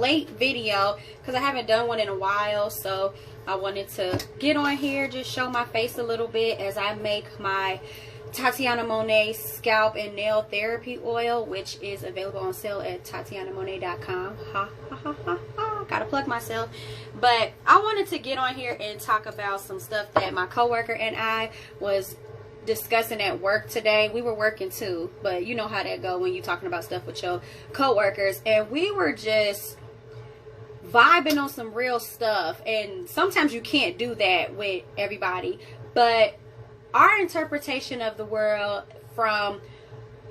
late video because I haven't done one in a while, so I wanted to get on here, just show my face a little bit as I make my Tatiana Monet scalp and nail therapy oil, which is available on sale at TatianaMonet.com. Ha ha ha ha ha. Gotta plug myself. But I wanted to get on here and talk about some stuff that my coworker and I was discussing at work today. We were working too, but you know how that go when you're talking about stuff with your coworkers, and we were just vibing on some real stuff. And sometimes you can't do that with everybody, but our interpretation of the world from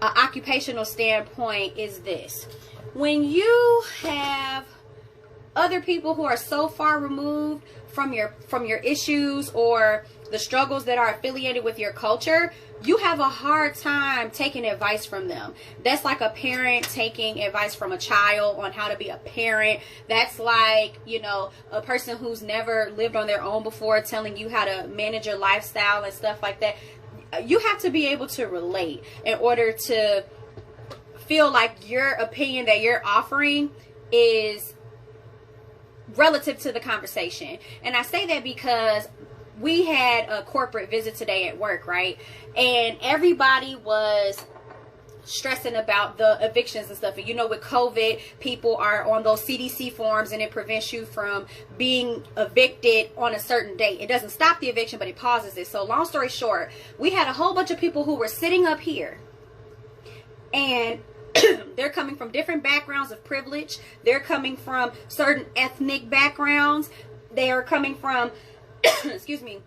an occupational standpoint is this: when you have other people who are so far removed from your issues or the struggles that are affiliated with your culture, you have a hard time taking advice from them. That's like a parent taking advice from a child on how to be a parent. That's like, you know, a person who's never lived on their own before telling you how to manage your lifestyle and stuff like that. You have to be able to relate in order to feel like your opinion that you're offering is relative to the conversation. And I say that because we had a corporate visit today at work, right? And everybody was stressing about the evictions and stuff. And you know, with COVID, people are on those CDC forms and it prevents you from being evicted on a certain date. It doesn't stop the eviction, but it pauses it. So long story short, we had a whole bunch of people who were sitting up here, and they're coming from different backgrounds of privilege. They're coming from certain ethnic backgrounds. They are coming from excuse me,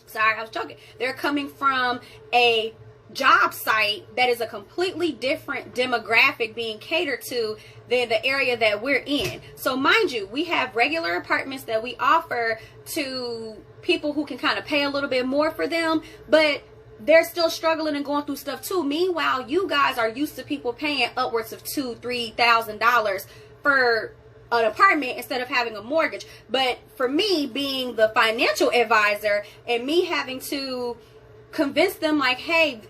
sorry, I was joking. They're coming from a job site that is a completely different demographic being catered to than the area that we're in. So mind you, we have regular apartments that we offer to people who can kind of pay a little bit more for them, but they're still struggling and going through stuff too. Meanwhile, you guys are used to people paying upwards of $2,000-$3,000 for an apartment instead of having a mortgage. But for me, being the financial advisor and me having to convince them like, hey,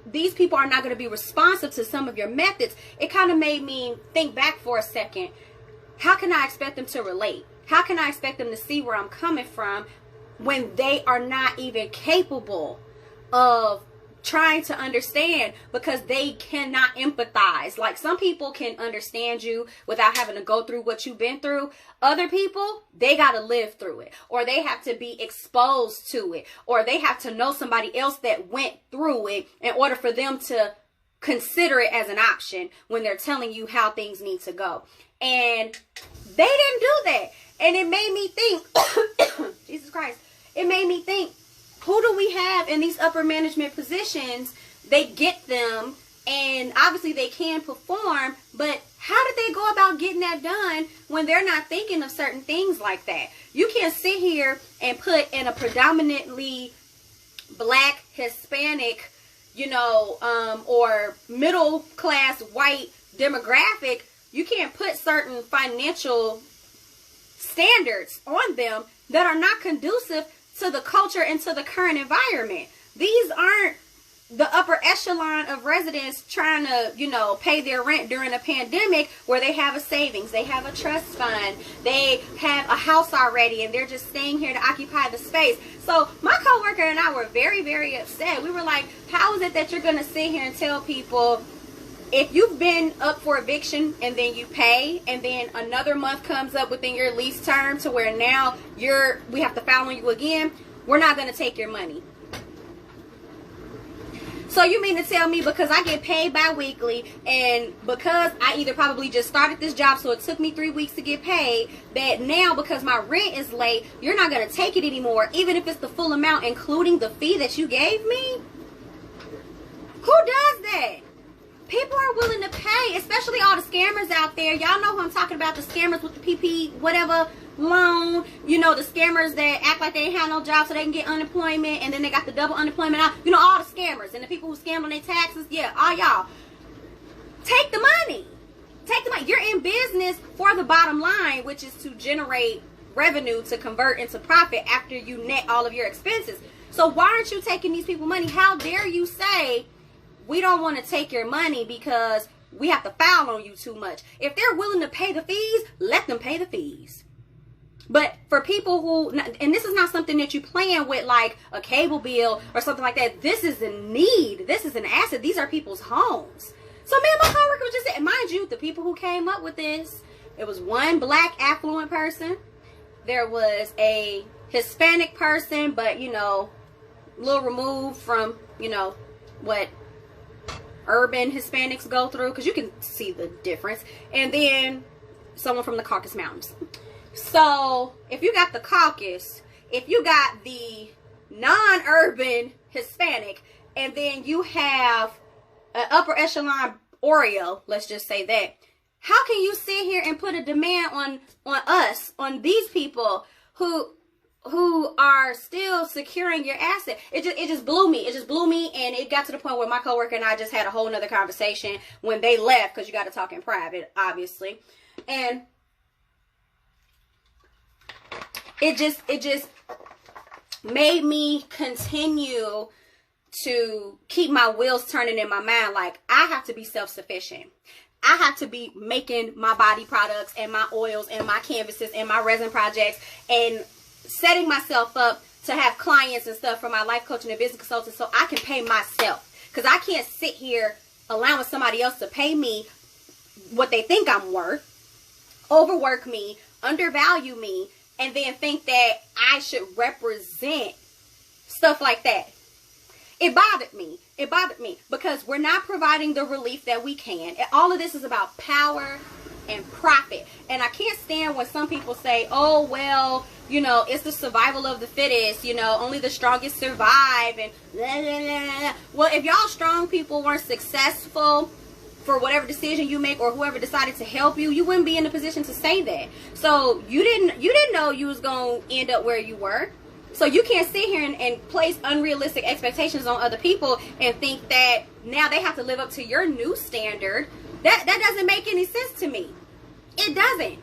these people are not going to be responsive to some of your methods, it kind of made me think back for a second. How can I expect them to relate? How can I expect them to see where I'm coming from when they are not even capable of trying to understand, because they cannot empathize? Like, some people can understand you without having to go through what you've been through. Other people, they got to live through it, or they have to be exposed to it, or they have to know somebody else that went through it in order for them to consider it as an option when they're telling you how things need to go. And they didn't do that. And it made me think, Jesus Christ, it made me think, who do we have in these upper management positions? They get them, and obviously they can perform, but how did they go about getting that done when they're not thinking of certain things like that? You can't sit here and put in a predominantly black, Hispanic, you know, or middle class white demographic. You can't put certain financial standards on them that are not conducive to the culture and to the current environment. These aren't the upper echelon of residents trying to, you know, pay their rent during a pandemic where they have a savings, they have a trust fund, they have a house already, and they're just staying here to occupy the space. So my coworker and I were very, very upset. We were like, how is it that you're going to sit here and tell people, if you've been up for eviction and then you pay, and then another month comes up within your lease term to where now we have to file on you again, we're not going to take your money. So you mean to tell me because I get paid bi-weekly, and because I either probably just started this job so it took me 3 weeks to get paid, that now because my rent is late, you're not going to take it anymore, even if it's the full amount including the fee that you gave me? Who does that? People are willing to pay, especially all the scammers out there. Y'all know who I'm talking about, the scammers with the PP whatever loan. You know, the scammers that act like they ain't have no job so they can get unemployment, and then they got the double unemployment out. You know, all the scammers and the people who scam on their taxes. Yeah, all y'all. Take the money. Take the money. You're in business for the bottom line, which is to generate revenue to convert into profit after you net all of your expenses. So why aren't you taking these people money? How dare you say we don't want to take your money because we have to file on you too much. If they're willing to pay the fees, let them pay the fees. But for people who, and this is not something that you plan with like a cable bill or something like that. This is a need. This is an asset. These are people's homes. So me and my coworker was just saying, mind you, the people who came up with this, it was one black affluent person. There was a Hispanic person, but, you know, a little removed from, you know, what urban Hispanics go through, because you can see the difference. And then someone from the Caucasus Mountains. So if you got the Caucasus, if you got the non-urban Hispanic, and then you have an upper echelon Oreo, let's just say that, how can you sit here and put a demand on us, on these people who are still securing your asset? It just blew me. It just blew me, and it got to the point where my coworker and I just had a whole nother conversation when they left, because you got to talk in private, obviously. And it just made me continue to keep my wheels turning in my mind. Like, I have to be self-sufficient. I have to be making my body products and my oils and my canvases and my resin projects, and setting myself up to have clients and stuff for my life coaching and business consulting, so I can pay myself. Because I can't sit here allowing somebody else to pay me what they think I'm worth, overwork me, undervalue me, and then think that I should represent stuff like that. It bothered me. It bothered me because we're not providing the relief that we can. And all of this is about power and profit. And I can't stand when some people say, oh, well, you know, it's the survival of the fittest, you know, only the strongest survive, and blah, blah, blah. Well, if y'all strong people weren't successful for whatever decision you make, or whoever decided to help you, you wouldn't be in a position to say that. So you didn't know you was going to end up where you were. So you can't sit here and place unrealistic expectations on other people and think that now they have to live up to your new standard. That doesn't make any sense to me. It doesn't.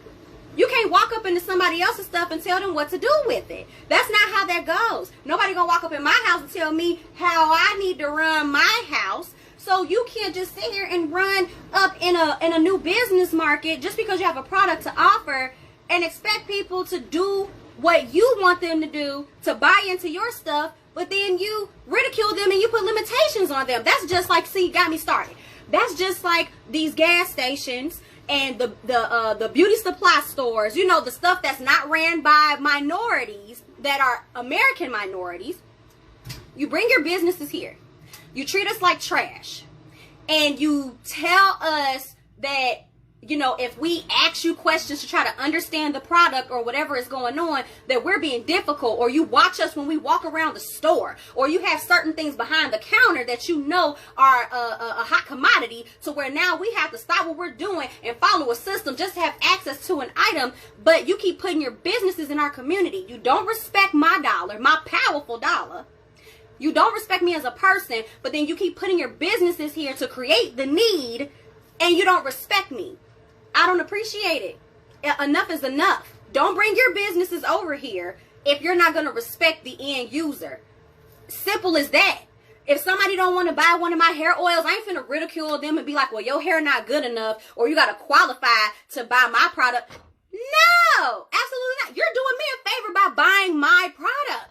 You can't walk up into somebody else's stuff and tell them what to do with it. That's not how that goes. Nobody gonna walk up in my house and tell me how I need to run my house. So you can't just sit here and run up in a new business market just because you have a product to offer and expect people to do what you want them to do, to buy into your stuff, but then you ridicule them and you put limitations on them. That's just like, see, got me started. That's just like these gas stations and the beauty supply stores, you know, the stuff that's not ran by minorities, that are American minorities. You bring your businesses here. You treat us like trash. And you tell us that, you know, if we ask you questions to try to understand the product or whatever is going on, that we're being difficult, or you watch us when we walk around the store, or you have certain things behind the counter that you know are a hot commodity, to where now we have to stop what we're doing and follow a system just to have access to an item. But you keep putting your businesses in our community. You don't respect my dollar, my powerful dollar. You don't respect me as a person, but then you keep putting your businesses here to create the need, and you don't respect me. I don't appreciate it. Enough is enough. Don't bring your businesses over here if you're not going to respect the end user. Simple as that. If somebody don't want to buy one of my hair oils, I ain't finna ridicule them and be like, well, your hair not good enough, or you got to qualify to buy my product. No, absolutely not. You're doing me a favor by buying my product.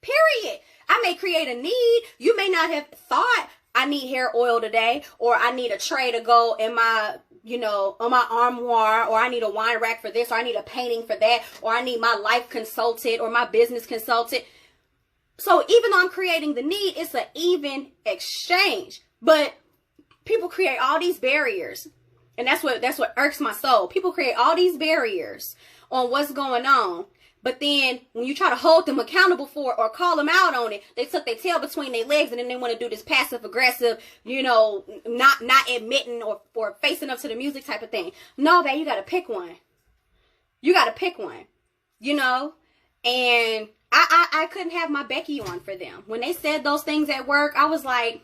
Period. I may create a need. You may not have thought, I need hair oil today, or I need a tray to go in my, you know, on my armoire, or I need a wine rack for this, or I need a painting for that, or I need my life consultant or my business consultant. So even though I'm creating the need, it's an even exchange. But people create all these barriers, and that's what irks my soul. People create all these barriers on what's going on. But then when you try to hold them accountable for it or call them out on it, they took their tail between their legs, and then they want to do this passive aggressive, you know, not admitting or facing up to the music type of thing. No, babe, you got to pick one. You got to pick one, you know. And I couldn't have my Becky on for them. When they said those things at work, I was like,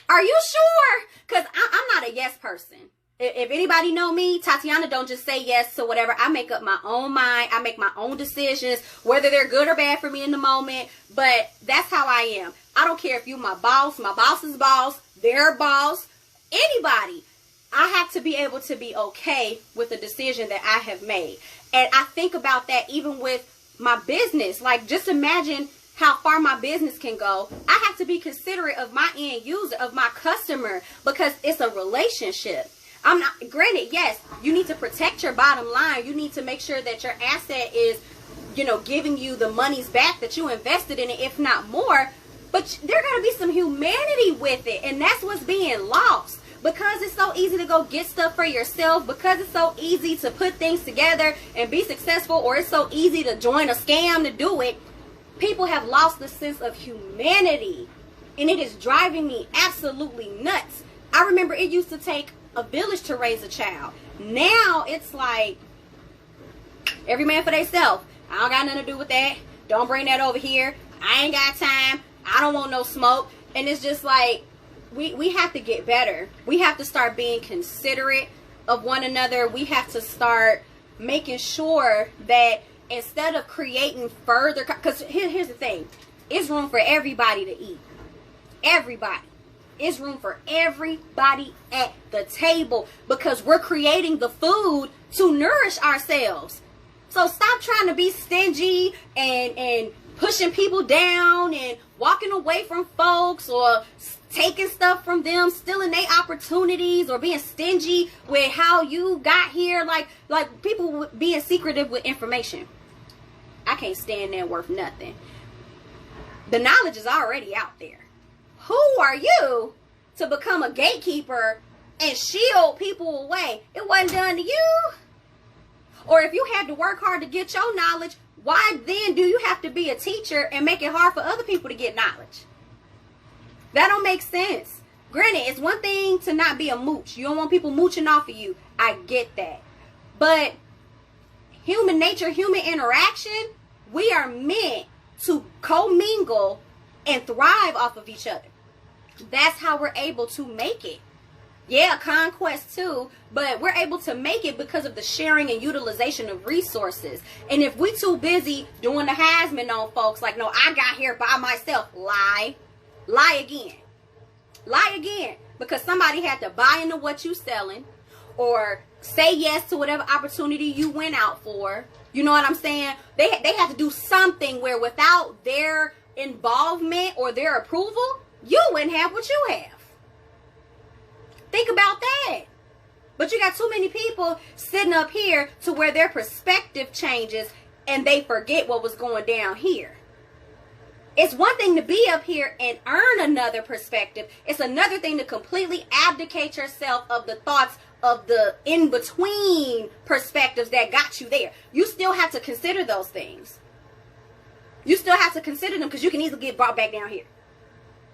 are you sure? Because I'm not a yes person. If anybody know me, Tatiana don't just say yes to whatever. I make up my own mind. I make my own decisions, whether they're good or bad for me in the moment. But that's how I am. I don't care if you my boss, my boss's boss, their boss, anybody, I have to be able to be okay with the decision that I have made. And I think about that even with my business. Like, just imagine how far my business can go. I have to be considerate of my end user, of my customer, because it's a relationship. I'm not, granted, yes, you need to protect your bottom line. You need to make sure that your asset is, you know, giving you the monies back that you invested in it, if not more. But there got to be some humanity with it. And that's what's being lost. Because it's so easy to go get stuff for yourself, because it's so easy to put things together and be successful, or it's so easy to join a scam to do it, people have lost the sense of humanity. And it is driving me absolutely nuts. I remember it used to take a village to raise a child. Now it's like every man for themselves. I don't got nothing to do with that. Don't bring that over here. I ain't got time. I don't want no smoke. And it's just like, we have to get better. We have to start being considerate of one another. We have to start making sure that instead of creating further, because here's the thing, it's room for everybody to eat. Everybody. It's room for everybody at the table, because we're creating the food to nourish ourselves. So stop trying to be stingy and pushing people down and walking away from folks, or taking stuff from them, stealing their opportunities, or being stingy with how you got here. Like people being secretive with information. I can't stand that worth nothing. The knowledge is already out there. Who are you to become a gatekeeper and shield people away? It wasn't done to you. Or if you had to work hard to get your knowledge, why then do you have to be a teacher and make it hard for other people to get knowledge? That don't make sense. Granted, it's one thing to not be a mooch. You don't want people mooching off of you. I get that. But human nature, human interaction, we are meant to commingle and thrive off of each other. That's how we're able to make it. Yeah, conquest too, but we're able to make it because of the sharing and utilization of resources. And if we too busy doing the Heisman on folks, like, no, I got here by myself, lie again. Lie again. Because somebody had to buy into what you selling, or say yes to whatever opportunity you went out for. You know what I'm saying? They have to do something where without their involvement or their approval, you wouldn't have what you have. Think about that. But you got too many people sitting up here to where their perspective changes and they forget what was going down here. It's one thing to be up here and earn another perspective. It's another thing to completely abdicate yourself of the thoughts of the in-between perspectives that got you there. You still have to consider those things. You still have to consider them, because you can easily get brought back down here.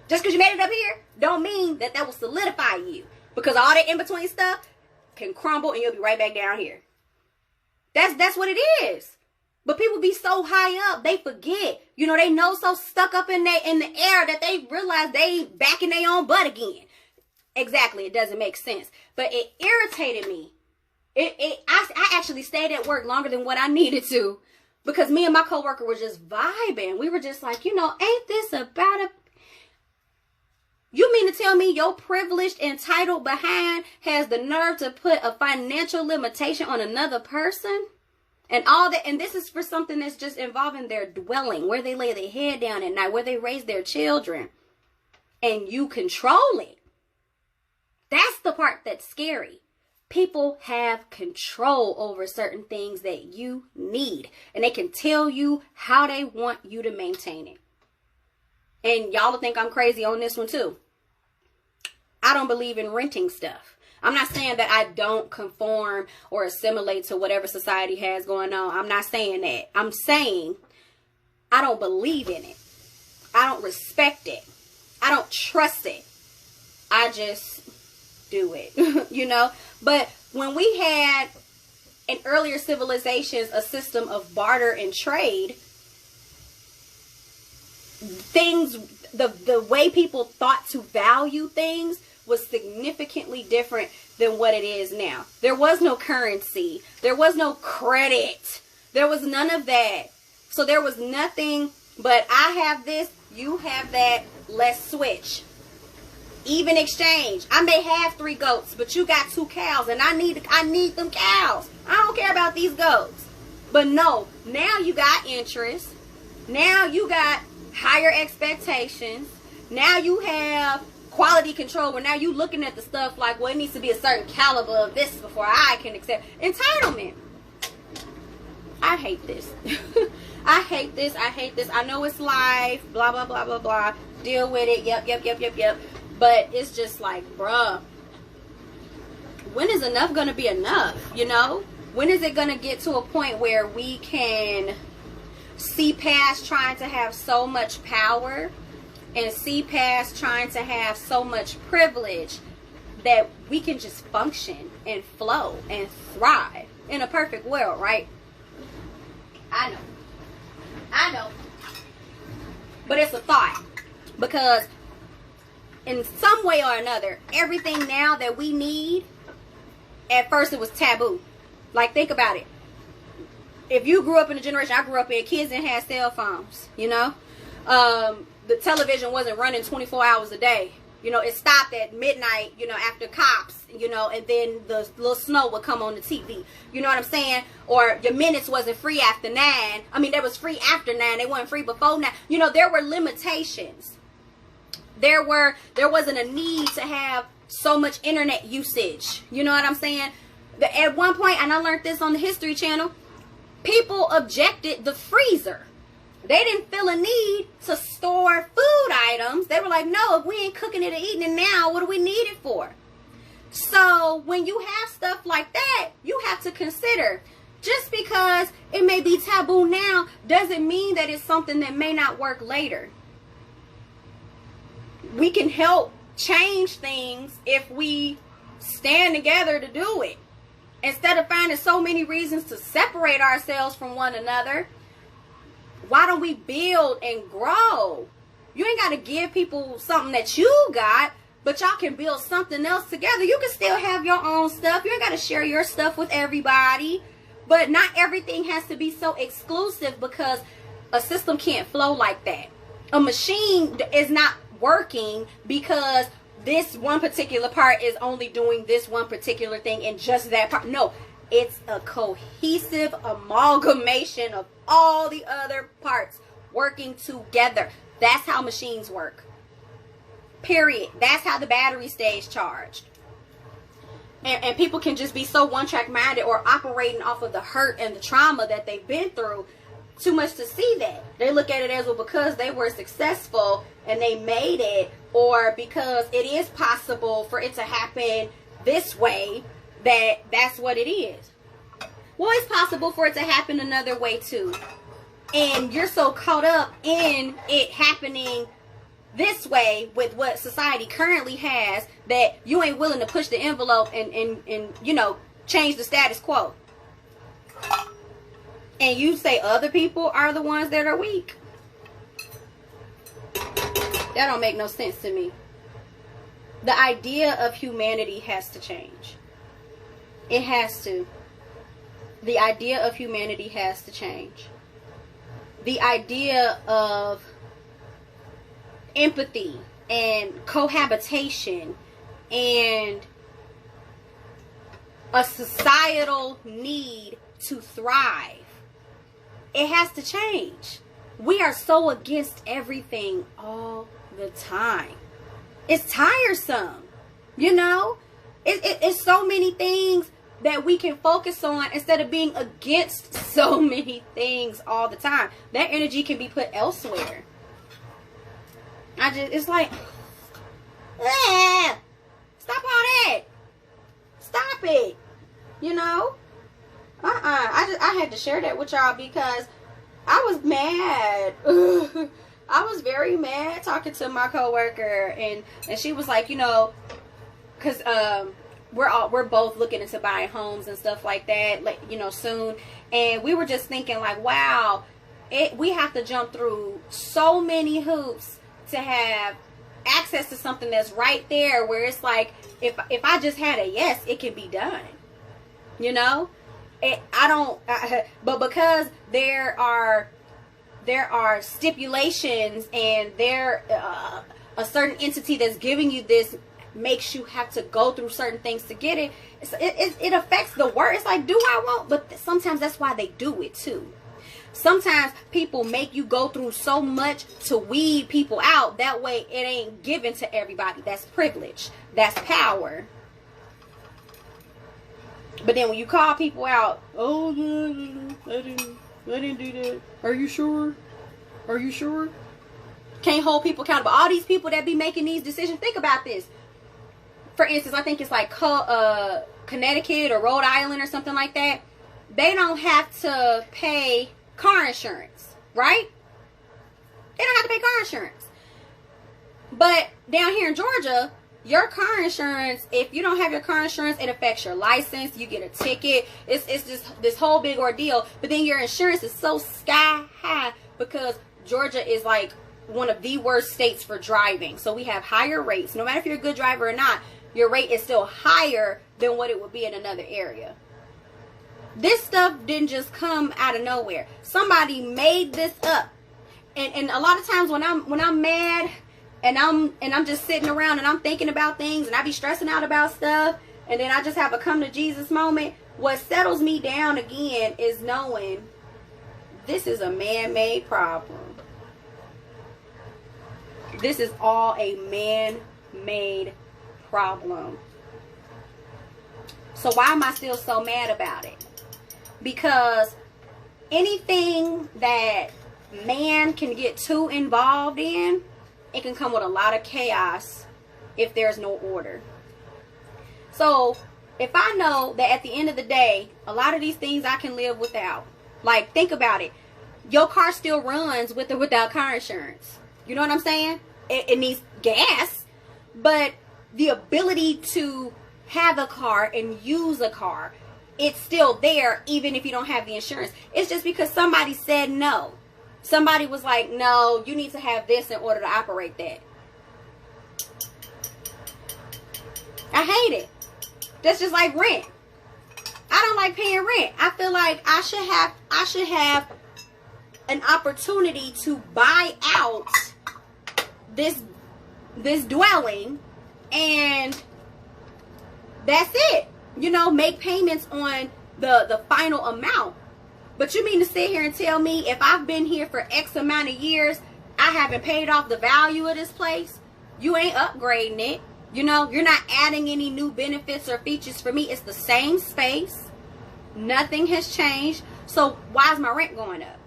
Just because you made it up here don't mean that will solidify you, because all that in-between stuff can crumble and you'll be right back down here. That's what it is. But people be so high up, they forget. You know, they know so stuck up in the air that they realize they back in their own butt again. Exactly, it doesn't make sense. But it irritated me. I actually stayed at work longer than what I needed to, because me and my coworker were just vibing. We were just like, you know, ain't this about a... You mean to tell me your privileged, entitled behind has the nerve to put a financial limitation on another person? And all that, and this is for something that's just involving their dwelling, where they lay their head down at night, where they raise their children, and you control it. That's the part that's scary. People have control over certain things that you need, and they can tell you how they want you to maintain it. And y'all will think I'm crazy on this one too. I don't believe in renting stuff. I'm not saying that I don't conform or assimilate to whatever society has going on. I'm not saying that. I'm saying I don't believe in it. I don't respect it. I don't trust it. I just do it, you know. But when we had in earlier civilizations a system of barter and trade, things, the way people thought to value things was significantly different than what it is now. There was no currency. There was no credit. There was none of that. So there was nothing but I have this, you have that, let's switch. Even exchange. I may have 3 goats, but you got 2 cows, and I need them cows. I don't care about these goats. But no, now you got interest. Now you got higher expectations. Now you have quality control, where now you looking at the stuff like, well, it needs to be a certain caliber of this before I can accept. Entitlement. I hate this. I hate this. I hate this. I know it's life. Blah, blah, blah, blah, blah. Deal with it. Yep. But it's just like, bruh, when is enough going to be enough? You know? When is it going to get to a point where we can see past trying to have so much power and see past trying to have so much privilege that we can just function and flow and thrive in a perfect world, right? I know. But it's a thought. Because in some way or another, everything now that we need, at first it was taboo. Like, think about it. If you grew up in a generation I grew up in, kids didn't have cell phones, you know? The television wasn't running 24 hours a day. You know, it stopped at midnight, you know, after Cops, you know, and then the little snow would come on the TV. You know what I'm saying? Or your minutes wasn't free after 9. I mean, they was free after 9. They weren't free before 9. You know, there were limitations. There wasn't a need to have so much internet usage. You know what I'm saying? At one point, and I learned this on the History Channel, people objected the freezer. They didn't feel a need to store food items. They were like, no, if we ain't cooking it and eating it now, what do we need it for? So when you have stuff like that, you have to consider, just because it may be taboo now doesn't mean that it's something that may not work later. We can help change things if we stand together to do it. Instead of finding so many reasons to separate ourselves from one another, why don't we build and grow? You ain't got to give people something that you got, but y'all can build something else together. You can still have your own stuff. You ain't got to share your stuff with everybody. But not everything has to be so exclusive, because a system can't flow like that. A machine is not working because this one particular part is only doing this one particular thing and just that part. No, it's a cohesive amalgamation of all the other parts working together. That's how machines work. Period. That's how the battery stays charged. And people can just be so one-track minded or operating off of the hurt and the trauma that they've been through too much to see that. They look at it as, well, because they were successful and they made it, or because it is possible for it to happen this way, that's what it is. Well, it's possible for it to happen another way too. And you're so caught up in it happening this way with what society currently has that you ain't willing to push the envelope and you know, change the status quo. And you say other people are the ones that are weak. That don't make no sense to me. The idea of humanity has to change. It has to. The idea of humanity has to change. The idea of empathy and cohabitation and a societal need to thrive, it has to change. We are so against everything all the time. It's tiresome, you know? It's so many things that we can focus on instead of being against so many things all the time. That energy can be put elsewhere. It's like, stop all that. Stop it. You know? I had to share that with y'all because I was mad. I was very mad talking to my coworker, and she was like, you know, because we're both looking into buying homes and stuff like that, like, you know, soon. And we were just thinking like, wow, we have to jump through so many hoops to have access to something that's right there, where it's like, if I just had a yes, it can be done, you know? But because there are stipulations and there a certain entity that's giving you this makes you have to go through certain things to get it. It affects the word. It's like, do I want? But sometimes that's why they do it too. Sometimes people make you go through so much to weed people out. That way it ain't given to everybody. That's privilege. That's power. But then when you call people out, oh, I didn't do that. Are you sure? Are you sure? Can't hold people accountable. All these people that be making these decisions, think about this. For instance, I think it's like Connecticut or Rhode Island or something like that. They don't have to pay car insurance, right? They don't have to pay car insurance. But down here in Georgia, your car insurance, if you don't have your car insurance, it affects your license. You get a ticket. It's just this whole big ordeal. But then your insurance is so sky high because Georgia is like one of the worst states for driving. So we have higher rates. No matter if you're a good driver or not, your rate is still higher than what it would be in another area. This stuff didn't just come out of nowhere. Somebody made this up. And a lot of times when I'm mad and I'm just sitting around and I'm thinking about things and I be stressing out about stuff, and then I just have a come to Jesus moment, what settles me down again is knowing this is a man-made problem. This is all a man-made problem. So why am I still so mad about it? Because anything that man can get too involved in, it can come with a lot of chaos if there's no order. So if I know that at the end of the day, a lot of these things I can live without. Like, think about it. Your car still runs with or without car insurance. You know what I'm saying? It needs gas, but the ability to have a car and use a car, it's still there even if you don't have the insurance. It's just because somebody said no. Somebody was like, no, you need to have this in order to operate that. I hate it. That's just like rent. I don't like paying rent. I feel like I should have an opportunity to buy out this dwelling, and that's it. You know, make payments on the final amount. But you mean to sit here and tell me if I've been here for X amount of years, I haven't paid off the value of this place? You ain't upgrading it. You know, you're not adding any new benefits or features for me. It's the same space. Nothing has changed. So why is my rent going up?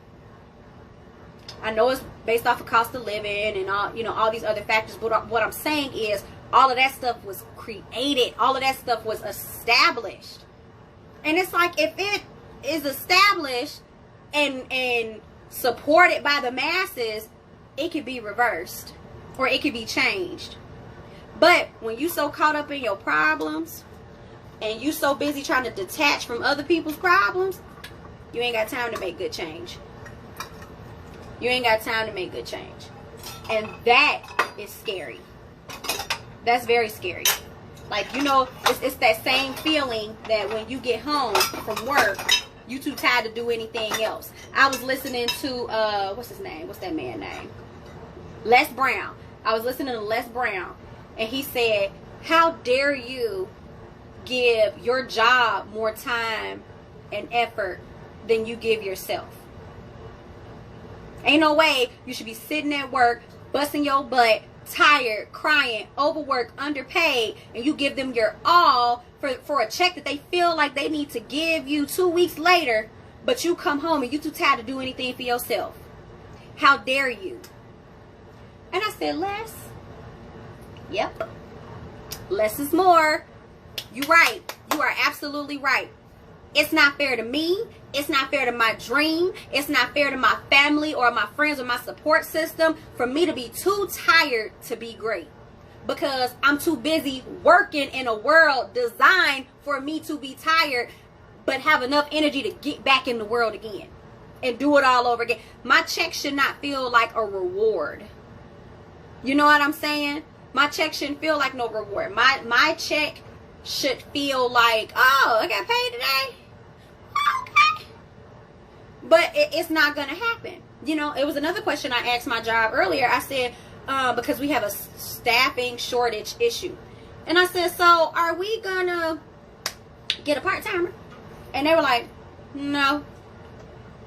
I know it's based off of cost of living and all, you know, all these other factors. But what I'm saying is all of that stuff was created. All of that stuff was established. And it's like, if it is established and supported by the masses, it could be reversed or it could be changed. But when you so caught up in your problems and you so busy trying to detach from other people's problems, you ain't got time to make good change. You ain't got time to make good change. And that is scary. That's very scary. Like, you know, it's that same feeling that when you get home from work, you too tired to do anything else. I was listening to, what's his name? What's that man's name? Les Brown. I was listening to Les Brown. And he said, how dare you give your job more time and effort than you give yourself? Ain't no way you should be sitting at work, busting your butt, tired, crying, overworked, underpaid, and you give them your all for a check that they feel like they need to give you 2 weeks later, but you come home and you too tired to do anything for yourself. How dare you? And I said, Les, yep, less is more. You're right. You are absolutely right. It's not fair to me. It's not fair to my dream. It's not fair to my family or my friends or my support system for me to be too tired to be great. Because I'm too busy working in a world designed for me to be tired, but have enough energy to get back in the world again and do it all over again. My check should not feel like a reward. You know what I'm saying? My check shouldn't feel like no reward. My check should feel like, oh, I got paid today. Okay. But it's not going to happen. You know, it was another question I asked my job earlier. I said, because we have a staffing shortage issue. And I said, so are we gonna get a part-timer? And they were like, no.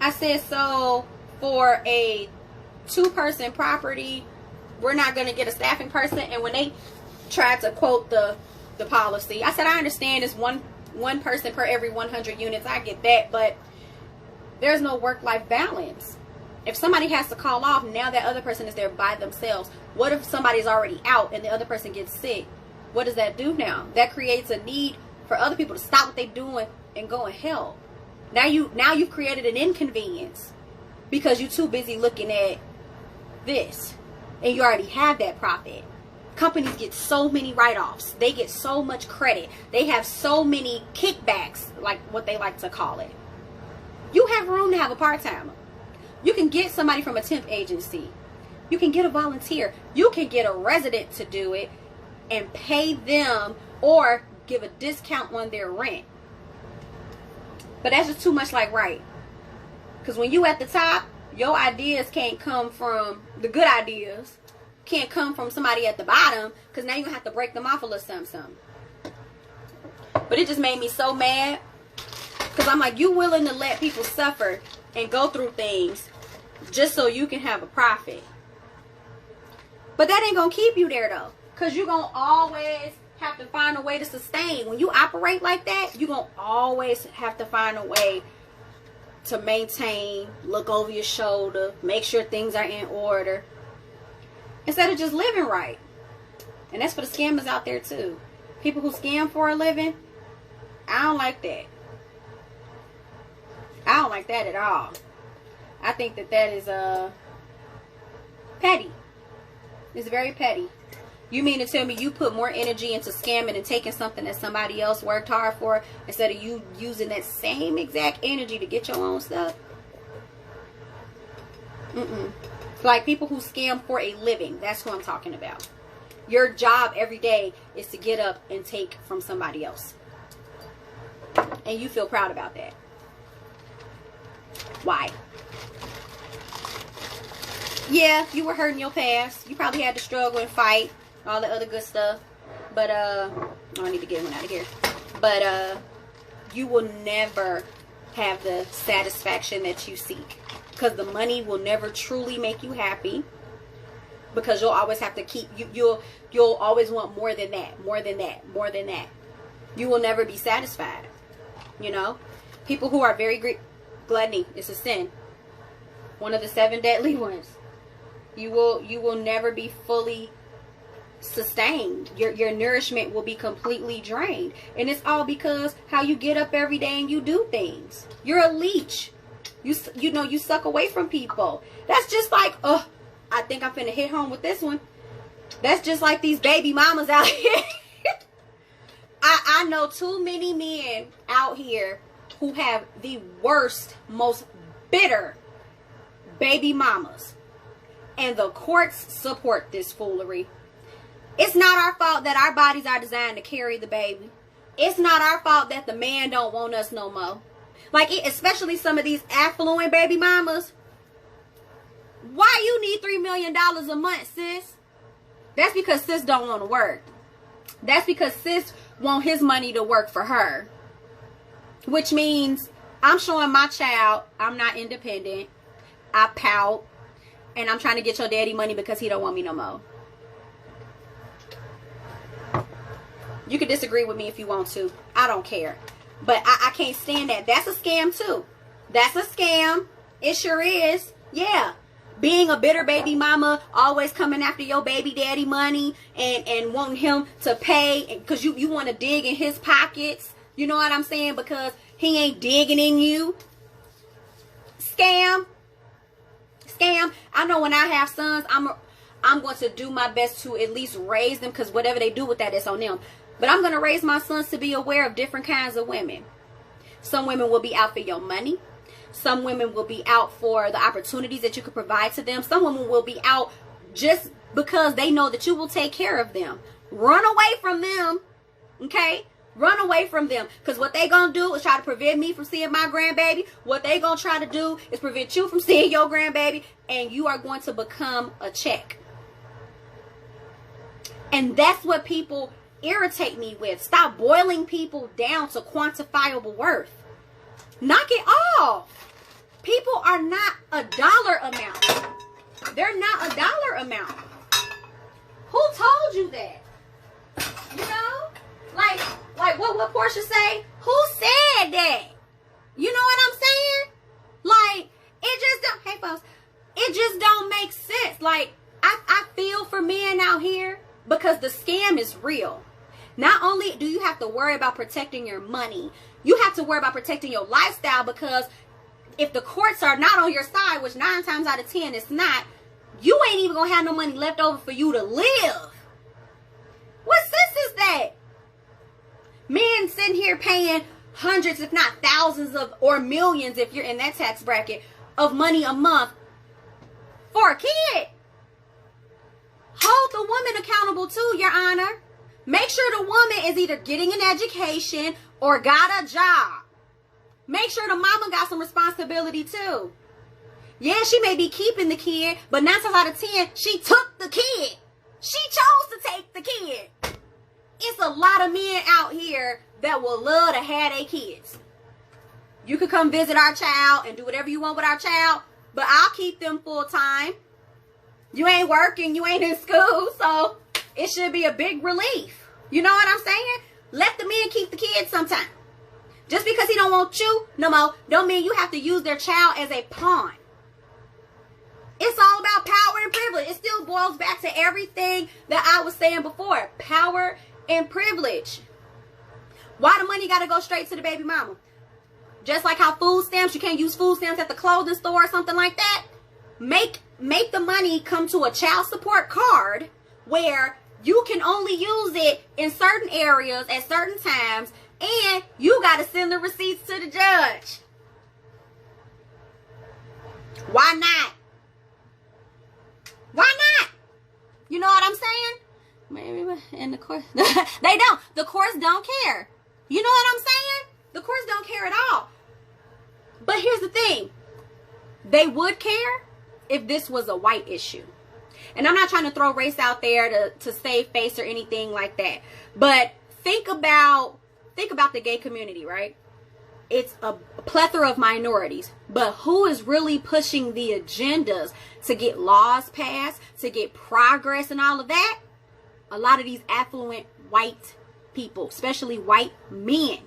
I said, so for a 2-person property, we're not gonna get a staffing person? And when they tried to quote the policy, I said, I understand it's one person per every 100 units. I get that, but there's no work-life balance. If somebody has to call off, now that other person is there by themselves. What if somebody's already out and the other person gets sick? What does that do now? That creates a need for other people to stop what they're doing and go and help. Now you've created an inconvenience because you're too busy looking at this, and you already have that profit. Companies get so many write-offs. They get so much credit. They have so many kickbacks, like what they like to call it. You have room to have a part-timer. You can get somebody from a temp agency. You can get a volunteer. You can get a resident to do it and pay them or give a discount on their rent. But that's just too much like right. Because when you at the top, your ideas can't come from, the good ideas can't come from somebody at the bottom, because now you have to break them off a little something. But it just made me so mad, because I'm like, you willing to let people suffer and go through things just so you can have a profit. But that ain't going to keep you there, though. Because you're going to always have to find a way to sustain. When you operate like that, you're going to always have to find a way to maintain, look over your shoulder, make sure things are in order, instead of just living right. And that's for the scammers out there, too. People who scam for a living, I don't like that. I don't like that at all. I think that is petty. It's very petty. You mean to tell me you put more energy into scamming and taking something that somebody else worked hard for instead of you using that same exact energy to get your own stuff? Like people who scam for a living. That's who I'm talking about. Your job every day is to get up and take from somebody else. And you feel proud about that. Why? Yeah, you were hurt in your past. You probably had to struggle and fight. All the other good stuff. But, I need to get one out of here. But, you will never have the satisfaction that you seek. Because the money will never truly make you happy. Because you'll always have to keep, you'll always want more than that. More than that. More than that. You will never be satisfied. You know? People who are very gluttony is a sin. One of the 7 deadly ones. You will never be fully sustained. Your nourishment will be completely drained, and it's all because how you get up every day and you do things. You're a leech. You know, you suck away from people. That's just like, I think I'm finna hit home with this one. That's just like these baby mamas out here. I know too many men out here who have the worst, most bitter baby mamas, and the courts support this foolery. It's not our fault that our bodies are designed to carry the baby. It's not our fault that the man don't want us no more. Like, especially some of these affluent baby mamas. Why you need $3 million a month, sis? That's because sis don't want to work. That's because sis want his money to work for her. Which means I'm showing my child I'm not independent. I pout. And I'm trying to get your daddy money because he don't want me no more. You can disagree with me if you want to. I don't care. But I can't stand that. That's a scam too. That's a scam. It sure is. Yeah. Being a bitter baby mama, always coming after your baby daddy money and wanting him to pay because you want to dig in his pockets. You know what I'm saying? Because he ain't digging in you. Scam. Scam. I know when I have sons, I'm going to do my best to at least raise them, because whatever they do with that, it's on them. But I'm going to raise my sons to be aware of different kinds of women. Some women will be out for your money. Some women will be out for the opportunities that you could provide to them. Some women will be out just because they know that you will take care of them. Run away from them. Okay? Run away from them. Because what they going to do is try to prevent me from seeing my grandbaby. What they going to try to do is prevent you from seeing your grandbaby. And you are going to become a check. And that's what people irritate me with. Stop boiling people down to quantifiable worth. Knock it off. People are not a dollar amount. They're not a dollar amount. Who told you that? You know? Like what Portia say? Who said that? You know what I'm saying? Like, it just don't, hey folks, it just don't make sense. Like, I feel for men out here because the scam is real. Not only do you have to worry about protecting your money, you have to worry about protecting your lifestyle, because if the courts are not on your side, which 9 times out of 10 it's not, you ain't even gonna have no money left over for you to live. What sense is that? Men sitting here paying hundreds, if not thousands of, or millions, if you're in that tax bracket, of money a month for a kid. Hold the woman accountable too, Your Honor. Make sure the woman is either getting an education or got a job. Make sure the mama got some responsibility too. Yeah, she may be keeping the kid, but 9 times out of 10, she took the kid. She chose to take the kid. It's a lot of men out here that will love to have their kids. You could come visit our child and do whatever you want with our child, but I'll keep them full time. You ain't working, you ain't in school, so it should be a big relief. You know what I'm saying? Let the men keep the kids sometime. Just because he don't want you no more, don't mean you have to use their child as a pawn. It's all about power and privilege. It still boils back to everything that I was saying before. Power and privilege. Why the money got to go straight to the baby mama? Just like how food stamps, you can't use food stamps at the clothing store or something like that. Make the money come to a child support card where you can only use it in certain areas at certain times, and you got to send the receipts to the judge. Why not? Why not? You know what I'm saying? Maybe in the courts, they don't. The courts don't care. You know what I'm saying? The courts don't care at all. But here's the thing. They would care if this was a white issue. And I'm not trying to throw race out there to save face or anything like that. But think about the gay community, right? It's a plethora of minorities. But who is really pushing the agendas to get laws passed, to get progress and all of that? A lot of these affluent white people, especially white men.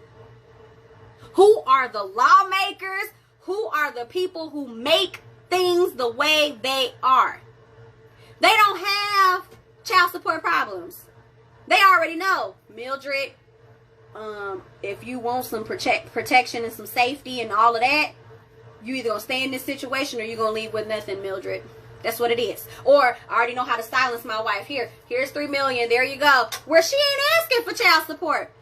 Who are the lawmakers? Who are the people who make things the way they are? They don't have child support problems. They already know. Mildred, if you want some protection and some safety and all of that, you either gonna stay in this situation or you're gonna leave with nothing, Mildred. That's what it is. Or, I already know how to silence my wife. Here's $3 million. There you go. Where she ain't asking for child support.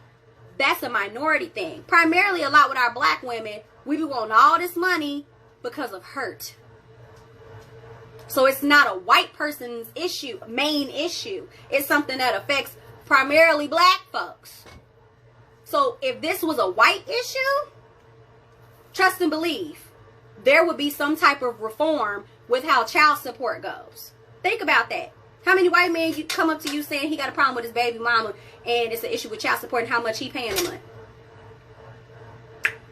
That's a minority thing. Primarily, a lot with our black women, we be wanting all this money because of hurt. So it's not a white person's issue, main issue. It's something that affects primarily black folks. So if this was a white issue, trust and believe, there would be some type of reform with how child support goes. Think about that. How many white men come up to you saying he got a problem with his baby mama and it's an issue with child support and how much he paying a month?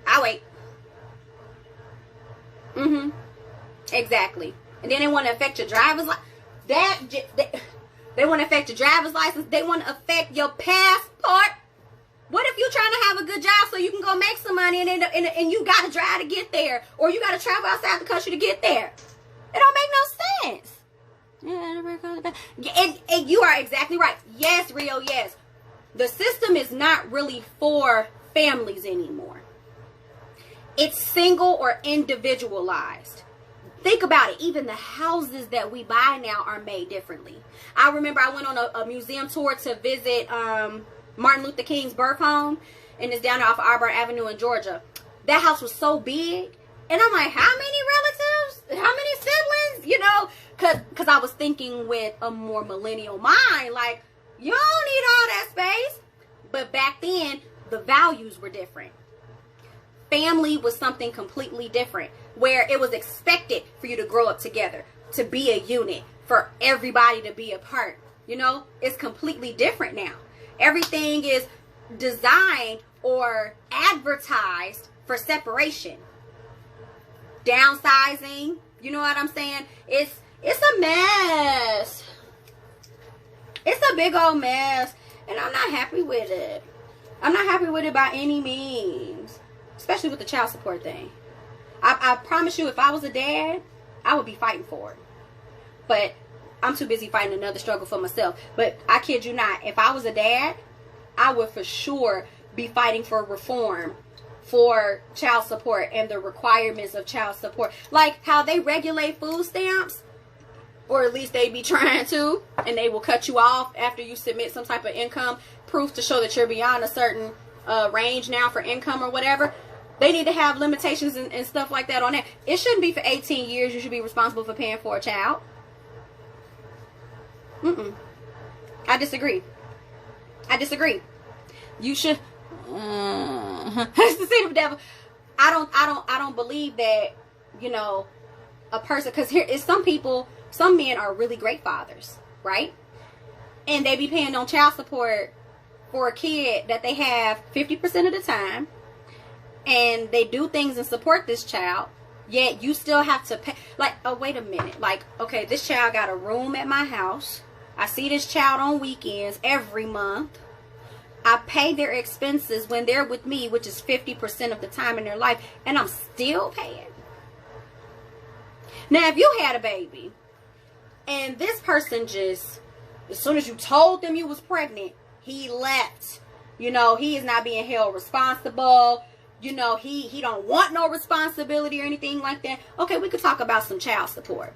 I'll wait. Exactly. And then they want to affect your driver's license. They want to affect your driver's license. They want to affect your passport. What if you're trying to have a good job so you can go make some money and you got to drive to get there, or you got to travel outside the country to get there? It don't make no sense. And you are exactly right. Yes, Rio, yes. The system is not really for families anymore. It's single or individualized. Think about it. Even the houses that we buy now are made differently. I remember I went on a museum tour to visit Martin Luther King's birth home, and it's down off Auburn Avenue in Georgia. That house was so big, and I'm like, how many relatives? How many siblings? You know, because I was thinking with a more millennial mind, like, you don't need all that space. But back then, the values were different. Family was something completely different, where it was expected for you to grow up together, to be a unit, for everybody to be a part. You know, it's completely different now. Everything is designed or advertised for separation. Downsizing, you know what I'm saying? It's a mess. It's a big old mess. And I'm not happy with it. I'm not happy with it by any means. Especially with the child support thing. I promise you, if I was a dad, I would be fighting for it. But I'm too busy fighting another struggle for myself. But I kid you not, if I was a dad, I would for sure be fighting for reform for child support and the requirements of child support. Like how they regulate food stamps, or at least they be trying to, and they will cut you off after you submit some type of income proof to show that you're beyond a certain range now for income or whatever. They need to have limitations and stuff like that on that. It shouldn't be for 18 years you should be responsible for paying for a child. I disagree. You should. It's the seed of the devil. I don't believe that, you know, a person, because here is some people, some men are really great fathers, right? And they be paying on child support for a kid that they have 50% of the time, and they do things and support this child, yet you still have to pay. Like, oh, wait a minute. Like, okay, this child got a room at my house. I see this child on weekends every month. I pay their expenses when they're with me, which is 50% of the time in their life, and I'm still paying. Now, if you had a baby, and this person just, as soon as you told them you was pregnant, he left. You know, he is not being held responsible. You know, he don't want no responsibility or anything like that. Okay, we could talk about some child support.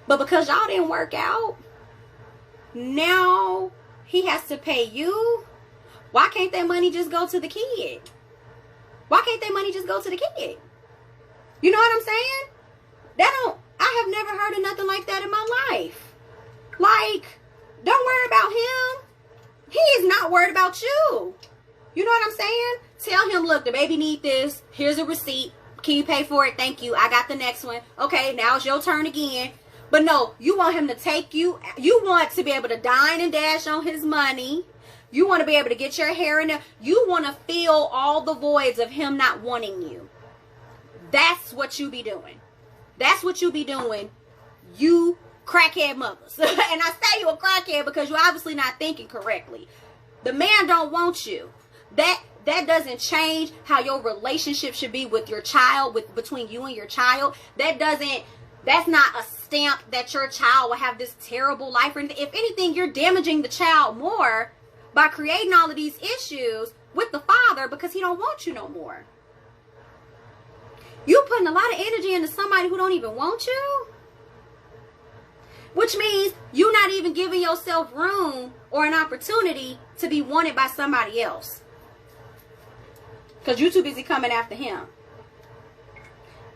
But because y'all didn't work out, now he has to pay you. Why can't that money just go to the kid? Why can't that money just go to the kid? You know what I'm saying? I have never heard of nothing like that in my life. Like, don't worry about him. He is not worried about you. You know what I'm saying? Tell him, look, the baby need this. Here's a receipt. Can you pay for it? Thank you. I got the next one. Okay, now it's your turn again. But no, you want him to take you. You want to be able to dine and dash on his money. You want to be able to get your hair in there. You want to fill all the voids of him not wanting you. That's what you be doing. That's what you be doing. You crackhead mothers. And I say you a crackhead because you're obviously not thinking correctly. The man don't want you. That doesn't change how your relationship should be with your child, between you and your child. That's not a stamp that your child will have this terrible life. If anything, you're damaging the child more by creating all of these issues with the father because he don't want you no more. You putting a lot of energy into somebody who don't even want you. Which means you're not even giving yourself room or an opportunity to be wanted by somebody else. Because you're too busy coming after him.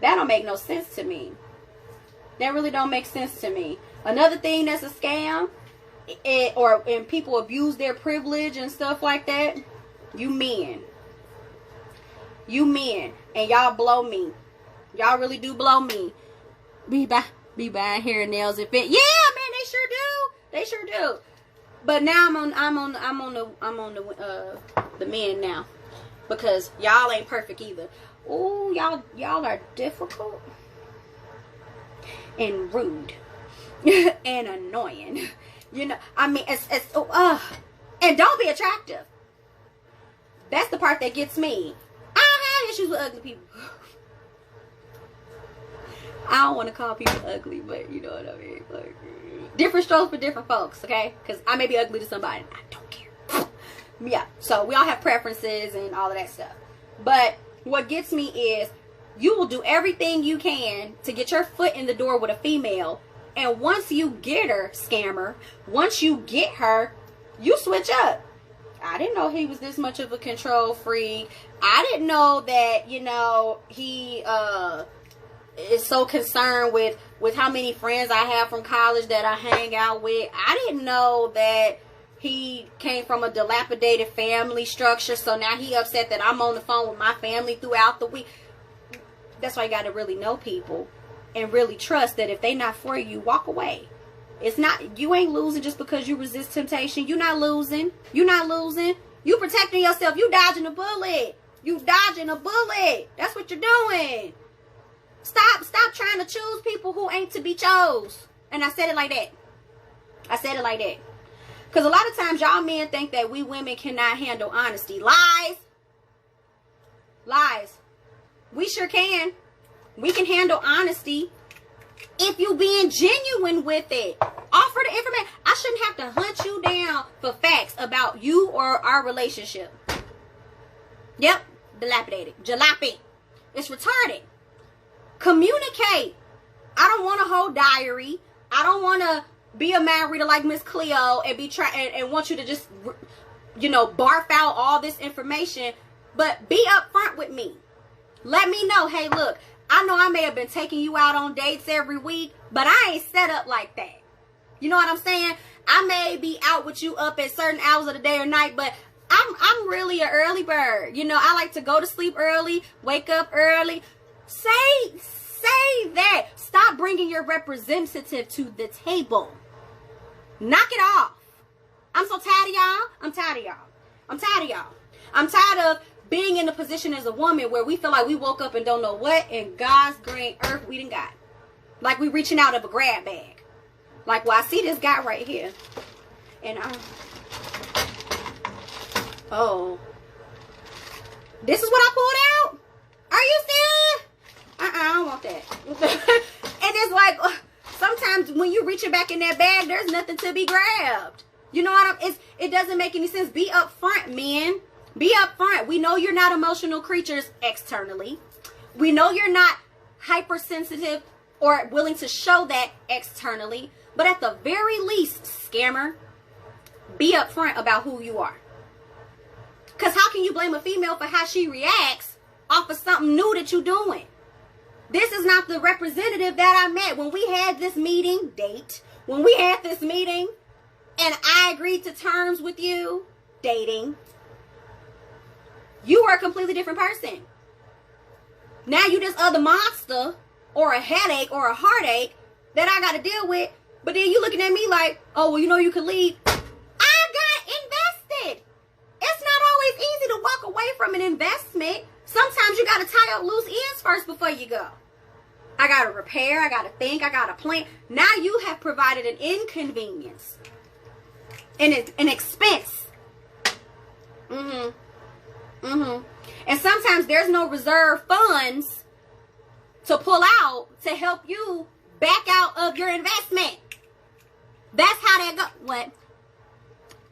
That don't make no sense to me. That really don't make sense to me. Another thing that's a scam, and people abuse their privilege and stuff like that. You men. You men. And y'all blow me. Y'all really do blow me. Be buying hair and nails and fit. Yeah, man, they sure do. They sure do. But now I'm on the men now. Because y'all ain't perfect either. Ooh, y'all are difficult. And rude. And annoying. You know, I mean, and don't be attractive. That's the part that gets me. I don't have issues with ugly people. I don't want to call people ugly, but you know what I mean. Like, different strokes for different folks, okay? Because I may be ugly to somebody. I don't care. Yeah, so we all have preferences and all of that stuff. But what gets me is you will do everything you can to get your foot in the door with a female. And once you get her, scammer, once you get her, you switch up. I didn't know he was this much of a control freak. I didn't know that, you know, he is so concerned with how many friends I have from college that I hang out with. I didn't know that he came from a dilapidated family structure, so now he upset that I'm on the phone with my family throughout the week. That's why you got to really know people and really trust that if they not for you, walk away. It's not, you ain't losing just because you resist temptation. You're not losing. You're not losing. You protecting yourself. You dodging a bullet. You dodging a bullet. That's what you're doing. Stop trying to choose people who ain't to be chose. And I said it like that. I said it like that. Because a lot of times y'all men think that we women cannot handle honesty. Lies. Lies. We sure can. We can handle honesty if you being genuine with it. Offer the information. I shouldn't have to hunt you down for facts about you or our relationship. Yep. Dilapidated. Jalopy. It's retarded. Communicate. I don't want a whole diary. I don't want to be a man reader like Miss Cleo and be and want you to just, you know, barf out all this information. But be upfront with me. Let me know, hey, look, I know I may have been taking you out on dates every week, but I ain't set up like that. You know what I'm saying? I may be out with you up at certain hours of the day or night, but I'm really an early bird. You know, I like to go to sleep early, wake up early. Say that. Stop bringing your representative to the table. Knock it off. I'm so tired of y'all. I'm tired of y'all. I'm tired of y'all. I'm tired of being in a position as a woman where we feel like we woke up and don't know what in God's green earth we done got. Like we reaching out of a grab bag. Like, well, I see this guy right here. And oh. This is what I pulled out? Are you serious? I don't want that. And it's like, sometimes when you reaching back in that bag, there's nothing to be grabbed. You know what it doesn't make any sense. Be upfront, men. Be upfront. We know you're not emotional creatures externally. We know you're not hypersensitive or willing to show that externally. But at the very least, scammer, be upfront about who you are. Because how can you blame a female for how she reacts off of something new that you're doing? This is not the representative that I met when we had this meeting, when we had this meeting and I agreed to terms with you, dating. You were a completely different person. Now you this other monster or a headache or a heartache that I got to deal with. But then you looking at me like, oh, well, you know you can leave. I got invested. It's not always easy to walk away from an investment. Sometimes you got to tie up loose ends first before you go. I got to repair. I got to think. I got to plan. Now you have provided an inconvenience. And an expense. And sometimes there's no reserve funds to pull out to help you back out of your investment. That's how that go. What?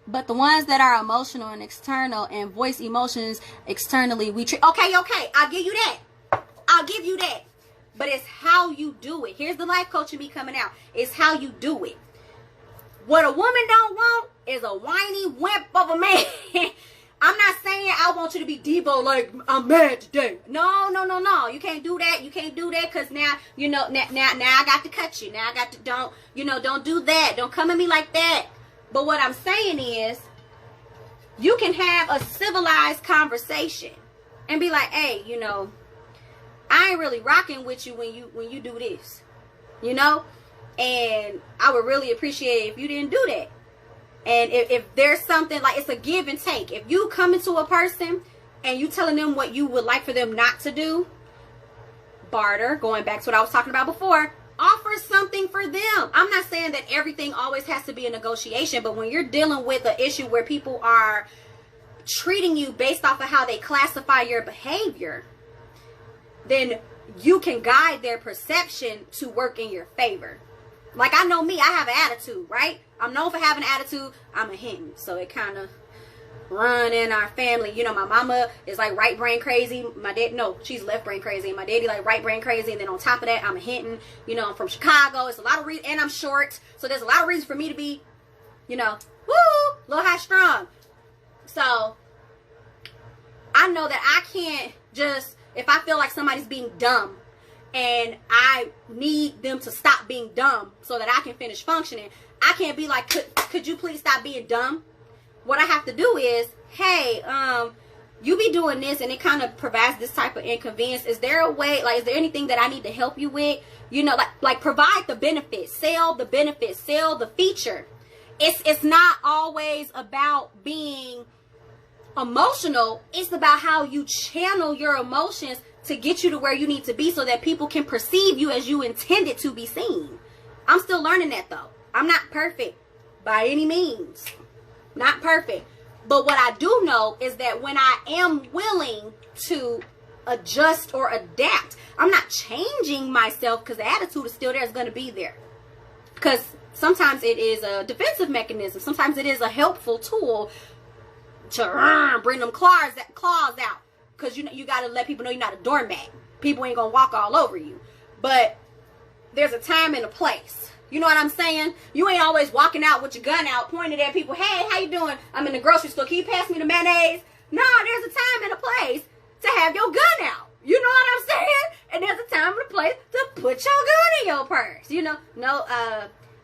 But the ones that are emotional and external and voice emotions externally, we treat. Okay. I'll give you that. I'll give you that. But it's how you do it. Here's the life coach in me coming out. It's how you do it. What a woman don't want is a whiny wimp of a man. I'm not saying I want you to be Debo like I'm mad today. No. You can't do that. You can't do that because now, you know, now I got to cut you. Now I got to, don't do that. Don't come at me like that. But what I'm saying is you can have a civilized conversation and be like, hey, you know, I ain't really rocking with you when you do this, you know, and I would really appreciate if you didn't do that. And if there's something like it's a give and take, if you come into a person and you telling them what you would like for them not to do, barter, going back to what I was talking about before, offer something for them. I'm not saying that everything always has to be a negotiation, but when you're dealing with an issue where people are treating you based off of how they classify your behavior, then you can guide their perception to work in your favor. Like I know me, I have an attitude, right? I'm known for having an attitude. I'm a hen, so it kind of run in our family. You know, my mama is like right brain crazy. My dad, no, she's left brain crazy. And my daddy like right brain crazy. And then on top of that, I'm a Hinton. You know, I'm from Chicago. It's a lot of reasons, and I'm short. So there's a lot of reasons for me to be, you know, woo, a little high strung. So I know that I can't just, if I feel like somebody's being dumb and I need them to stop being dumb so that I can finish functioning, I can't be like, could you please stop being dumb? What I have to do is, hey, you be doing this and it kind of provides this type of inconvenience. Is there a way, like, is there anything that I need to help you with? You know, like provide the benefit, sell the benefit, sell the feature. It's not always about being emotional. It's about how you channel your emotions to get you to where you need to be so that people can perceive you as you intended to be seen. I'm still learning that though. I'm not perfect by any means. Not perfect. But what I do know is that when I am willing to adjust or adapt, I'm not changing myself because the attitude is still there. It's going to be there. Because sometimes it is a defensive mechanism. Sometimes it is a helpful tool to bring them claws out. Because you got to let people know you're not a doormat. People ain't going to walk all over you. But there's a time and a place. You know what I'm saying? You ain't always walking out with your gun out, pointed at people. Hey, how you doing? I'm in the grocery store. Can you pass me the mayonnaise? No, there's a time and a place to have your gun out. You know what I'm saying? And there's a time and a place to put your gun in your purse. You know,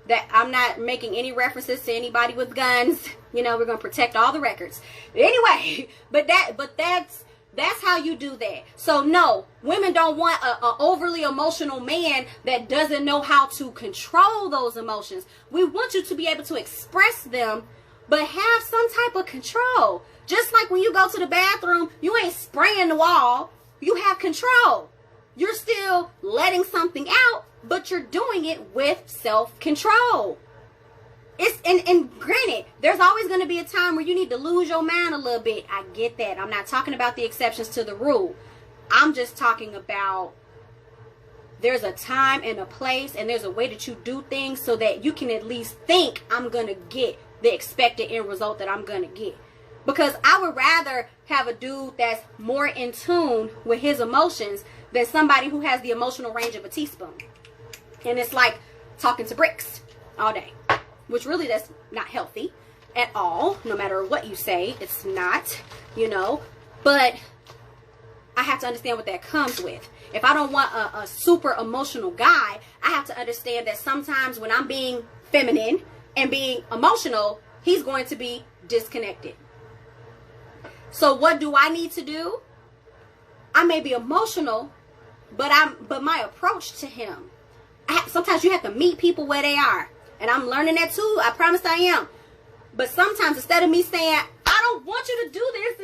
that I'm not making any references to anybody with guns. You know, we're going to protect all the records. Anyway, but that's how you do that. So no, women don't want a overly emotional man that doesn't know how to control those emotions. We want you to be able to express them, but have some type of control. Just like when you go to the bathroom, you ain't spraying the wall. You have control. You're still letting something out, but you're doing it with self-control. And granted, there's always going to be a time where you need to lose your mind a little bit. I get that. I'm not talking about the exceptions to the rule. I'm just talking about there's a time and a place, and there's a way that you do things so that you can at least think I'm going to get the expected end result that I'm going to get. Because I would rather have a dude that's more in tune with his emotions than somebody who has the emotional range of a teaspoon. And it's like talking to bricks all day. Which really, that's not healthy at all. No matter what you say, it's not, you know. But I have to understand what that comes with. If I don't want a super emotional guy, I have to understand that sometimes when I'm being feminine and being emotional, he's going to be disconnected. So what do I need to do? I may be emotional, but my approach to him, sometimes you have to meet people where they are. And I'm learning that too. I promise I am. But sometimes instead of me saying, I don't want you to do this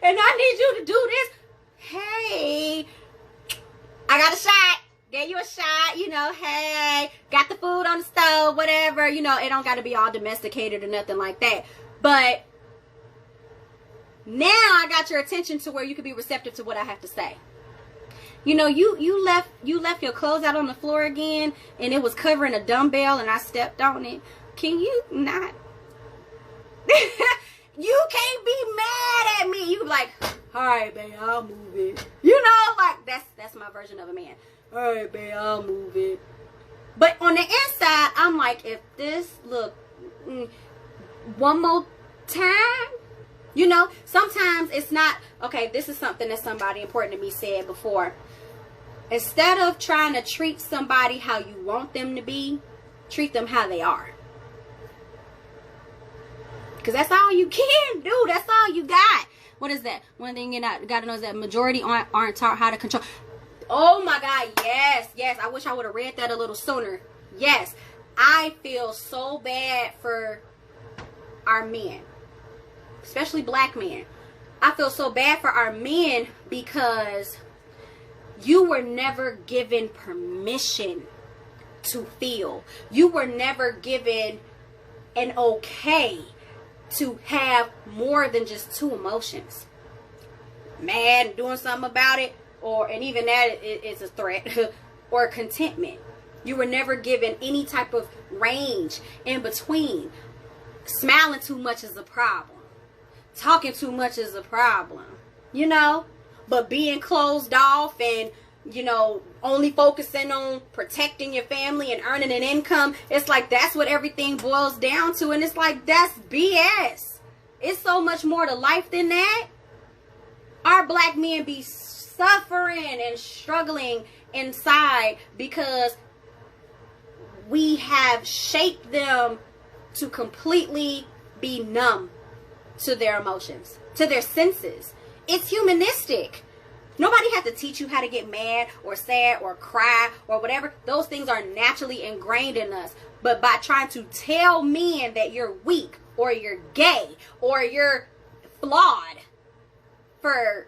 and I need you to do this. Hey, I got a shot. Gave you a shot. You know, hey, got the food on the stove, whatever. You know, it don't got to be all domesticated or nothing like that. But now I got your attention to where you can be receptive to what I have to say. You know, you left your clothes out on the floor again, and it was covering a dumbbell, and I stepped on it. Can you not? You can't be mad at me. You like, all right, babe, I'll move it. You know, like that's my version of a man. All right, babe, I'll move it. But on the inside, I'm like, if this look one more time. You know, sometimes it's not, okay, this is something that somebody important to me said before. Instead of trying to treat somebody how you want them to be, treat them how they are. Because that's all you can do. That's all you got. What is that? One thing you got to know is that majority aren't taught how to control. Oh my God, yes, yes. I wish I would have read that a little sooner. Yes, I feel so bad for our men. Especially black men. I feel so bad for our men because you were never given permission to feel. You were never given an okay to have more than just two emotions. Mad, doing something about it, and even that is a threat, or contentment. You were never given any type of range in between. Smiling too much is a problem. Talking too much is a problem, you know, but being closed off and, you know, only focusing on protecting your family and earning an income, it's like that's what everything boils down to. And it's like, that's BS. It's so much more to life than that. Our black men be suffering and struggling inside because we have shaped them to completely be numb to their emotions. to their senses. It's humanistic. Nobody has to teach you how to get mad or sad or cry or whatever. Those things are naturally ingrained in us. But by trying to tell men that you're weak or you're gay or you're flawed for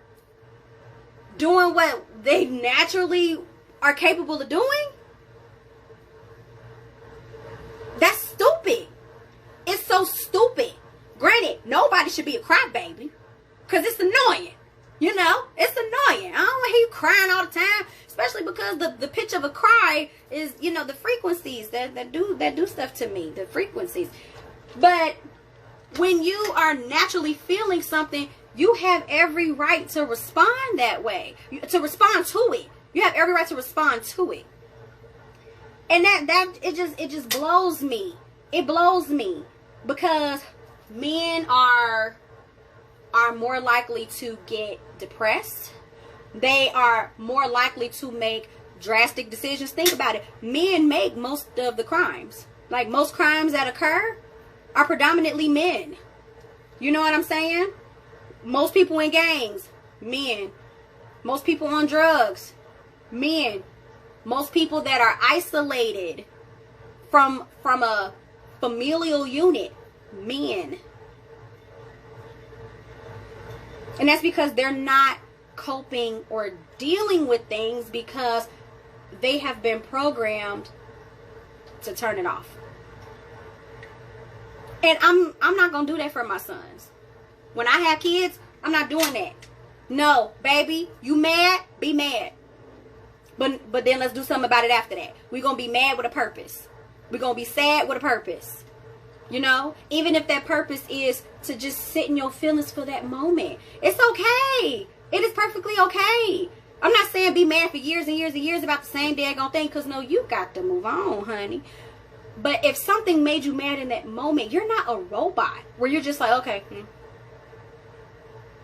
doing what they naturally are capable of doing, that's stupid. It's so stupid. Granted, nobody should be a crybaby because it's annoying. You know, it's annoying. I don't want to hear you crying all the time, especially because the pitch of a cry is, you know, the frequencies that do stuff to me, the frequencies. But when you are naturally feeling something, you have every right to respond that way, to respond to it. You have every right to respond to it. And it just blows me. It blows me because men are more likely to get depressed. They are more likely to make drastic decisions. Think about it. Men make most of the crimes. Like, most crimes that occur are predominantly men. You know what I'm saying? Most people in gangs, men. Most people on drugs, men. Most people that are isolated from a familial unit, men. And that's because they're not coping or dealing with things because they have been programmed to turn it off. And I'm not going to do that for my sons. When I have kids, I'm not doing that. No, baby, you mad? Be mad. But then let's do something about it after that. We're going to be mad with a purpose. We're going to be sad with a purpose. You know, even if that purpose is to just sit in your feelings for that moment. It's okay. It is perfectly okay. I'm not saying be mad for years and years and years about the same daggone thing, because no, you got to move on, honey. But if something made you mad in that moment, you're not a robot where you're just like, okay.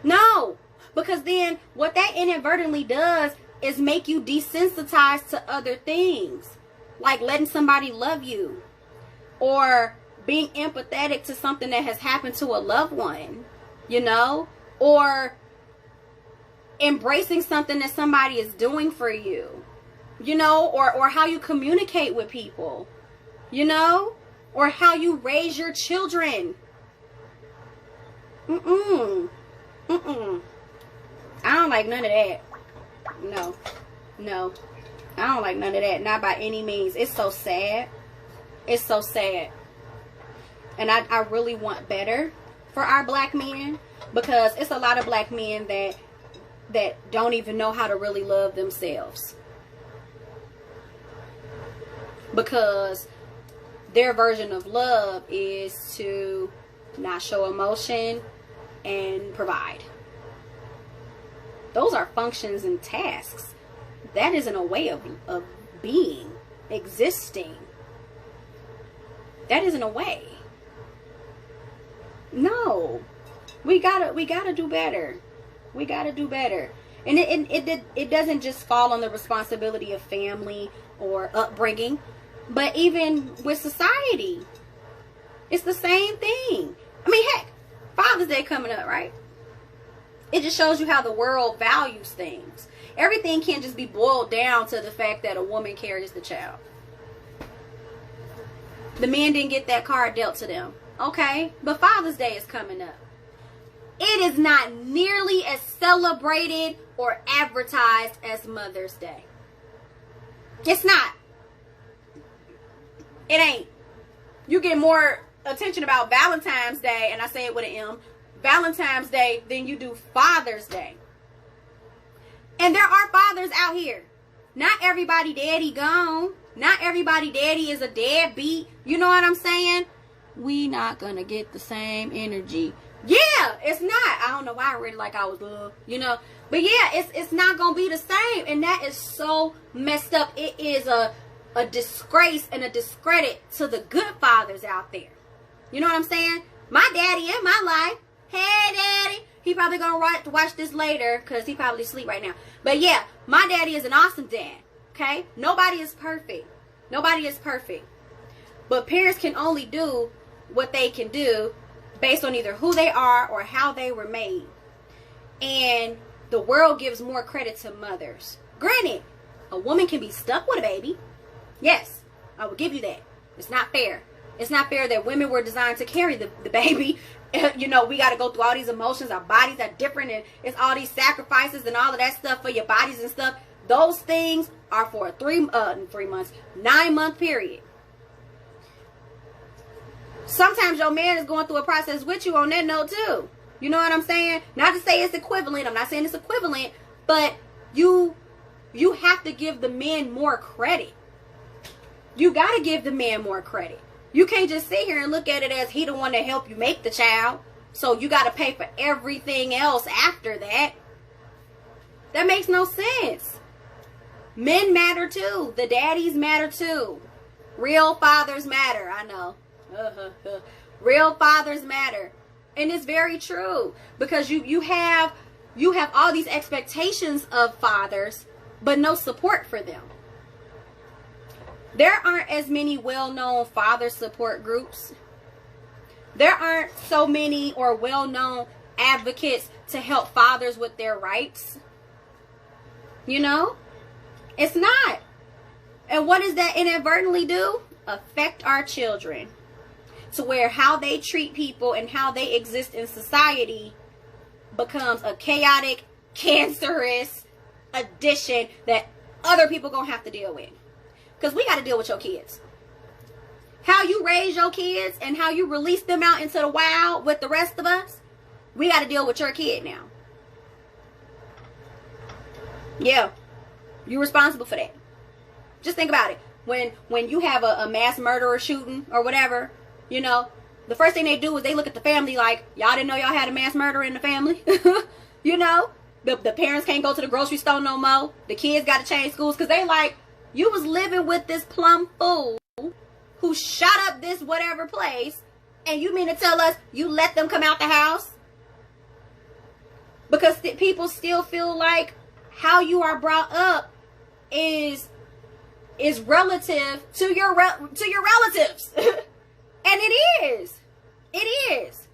No, because then what that inadvertently does is make you desensitized to other things, like letting somebody love you or being empathetic to something that has happened to a loved one, you know, or embracing something that somebody is doing for you, you know, or how you communicate with people, you know, or how you raise your children. I don't like none of that. No, I don't like none of that, not by any means. It's so sad. It's so sad. And I really want better for our black men, because it's a lot of black men that don't even know how to really love themselves, because their version of love is to not show emotion and provide. Those are functions and tasks. That isn't a way of being, existing. That isn't a way. No, we gotta do better. We gotta do better. And it doesn't just fall on the responsibility of family or upbringing, but even with society, it's the same thing. I mean, heck, Father's Day coming up, right? It just shows you how the world values things. Everything can't just be boiled down to the fact that a woman carries the child. The men didn't get that card dealt to them. Okay, but Father's Day is coming up. It is not nearly as celebrated or advertised as Mother's Day. It's not. It ain't. You get more attention about Valentine's Day, and I say it with an M, Valentine's Day, than you do Father's Day. And there are fathers out here. Not everybody daddy gone. Not everybody daddy is a deadbeat. You know what I'm saying? We not gonna get the same energy. Yeah, it's not. I don't know why I read it like I was, you know. But yeah, it's not gonna be the same. And that is so messed up. It is a disgrace and a discredit to the good fathers out there. You know what I'm saying? My daddy in my life. Hey, daddy. He probably gonna watch this later because he probably asleep right now. But yeah, my daddy is an awesome dad. Okay? Nobody is perfect. Nobody is perfect. But parents can only do what they can do based on either who they are or how they were made. And the world gives more credit to mothers. Granted, a woman can be stuck with a baby. Yes, I will give you that. It's not fair. It's not fair that women were designed to carry the baby. You know, we got to go through all these emotions. Our bodies are different, and it's all these sacrifices and all of that stuff for your bodies and stuff. Those things are for a 9-month period. Sometimes your man is going through a process with you on that note too. You know what I'm saying? Not to say it's equivalent. I'm not saying it's equivalent, but you have to give the men more credit. You got to give the man more credit. You can't just sit here and look at it as he the one that helped you make the child, so you got to pay for everything else after that. That makes no sense. Men matter too. The daddies matter too. Real fathers matter. I know. Real fathers matter. And it's very true, because you have all these expectations of fathers, but no support for them. There aren't as many well-known father support groups. There aren't so many or well-known advocates to help fathers with their rights. You know? It's not. And what does that inadvertently do? Affect our children. To where how they treat people and how they exist in society becomes a chaotic, cancerous addition that other people gonna have to deal with. Because we got to deal with your kids. How you raise your kids and how you release them out into the wild with the rest of us, we got to deal with your kid now. Yeah, you're responsible for that. Just think about it. When you have a mass murderer shooting or whatever, you know, the first thing they do is they look at the family like, y'all didn't know y'all had a mass murderer in the family. You know, the parents can't go to the grocery store no more. The kids got to change schools because they like, you was living with this plum fool who shot up this whatever place, and you mean to tell us you let them come out the house? Because people still feel like how you are brought up is relative to your relatives. And it is. It is.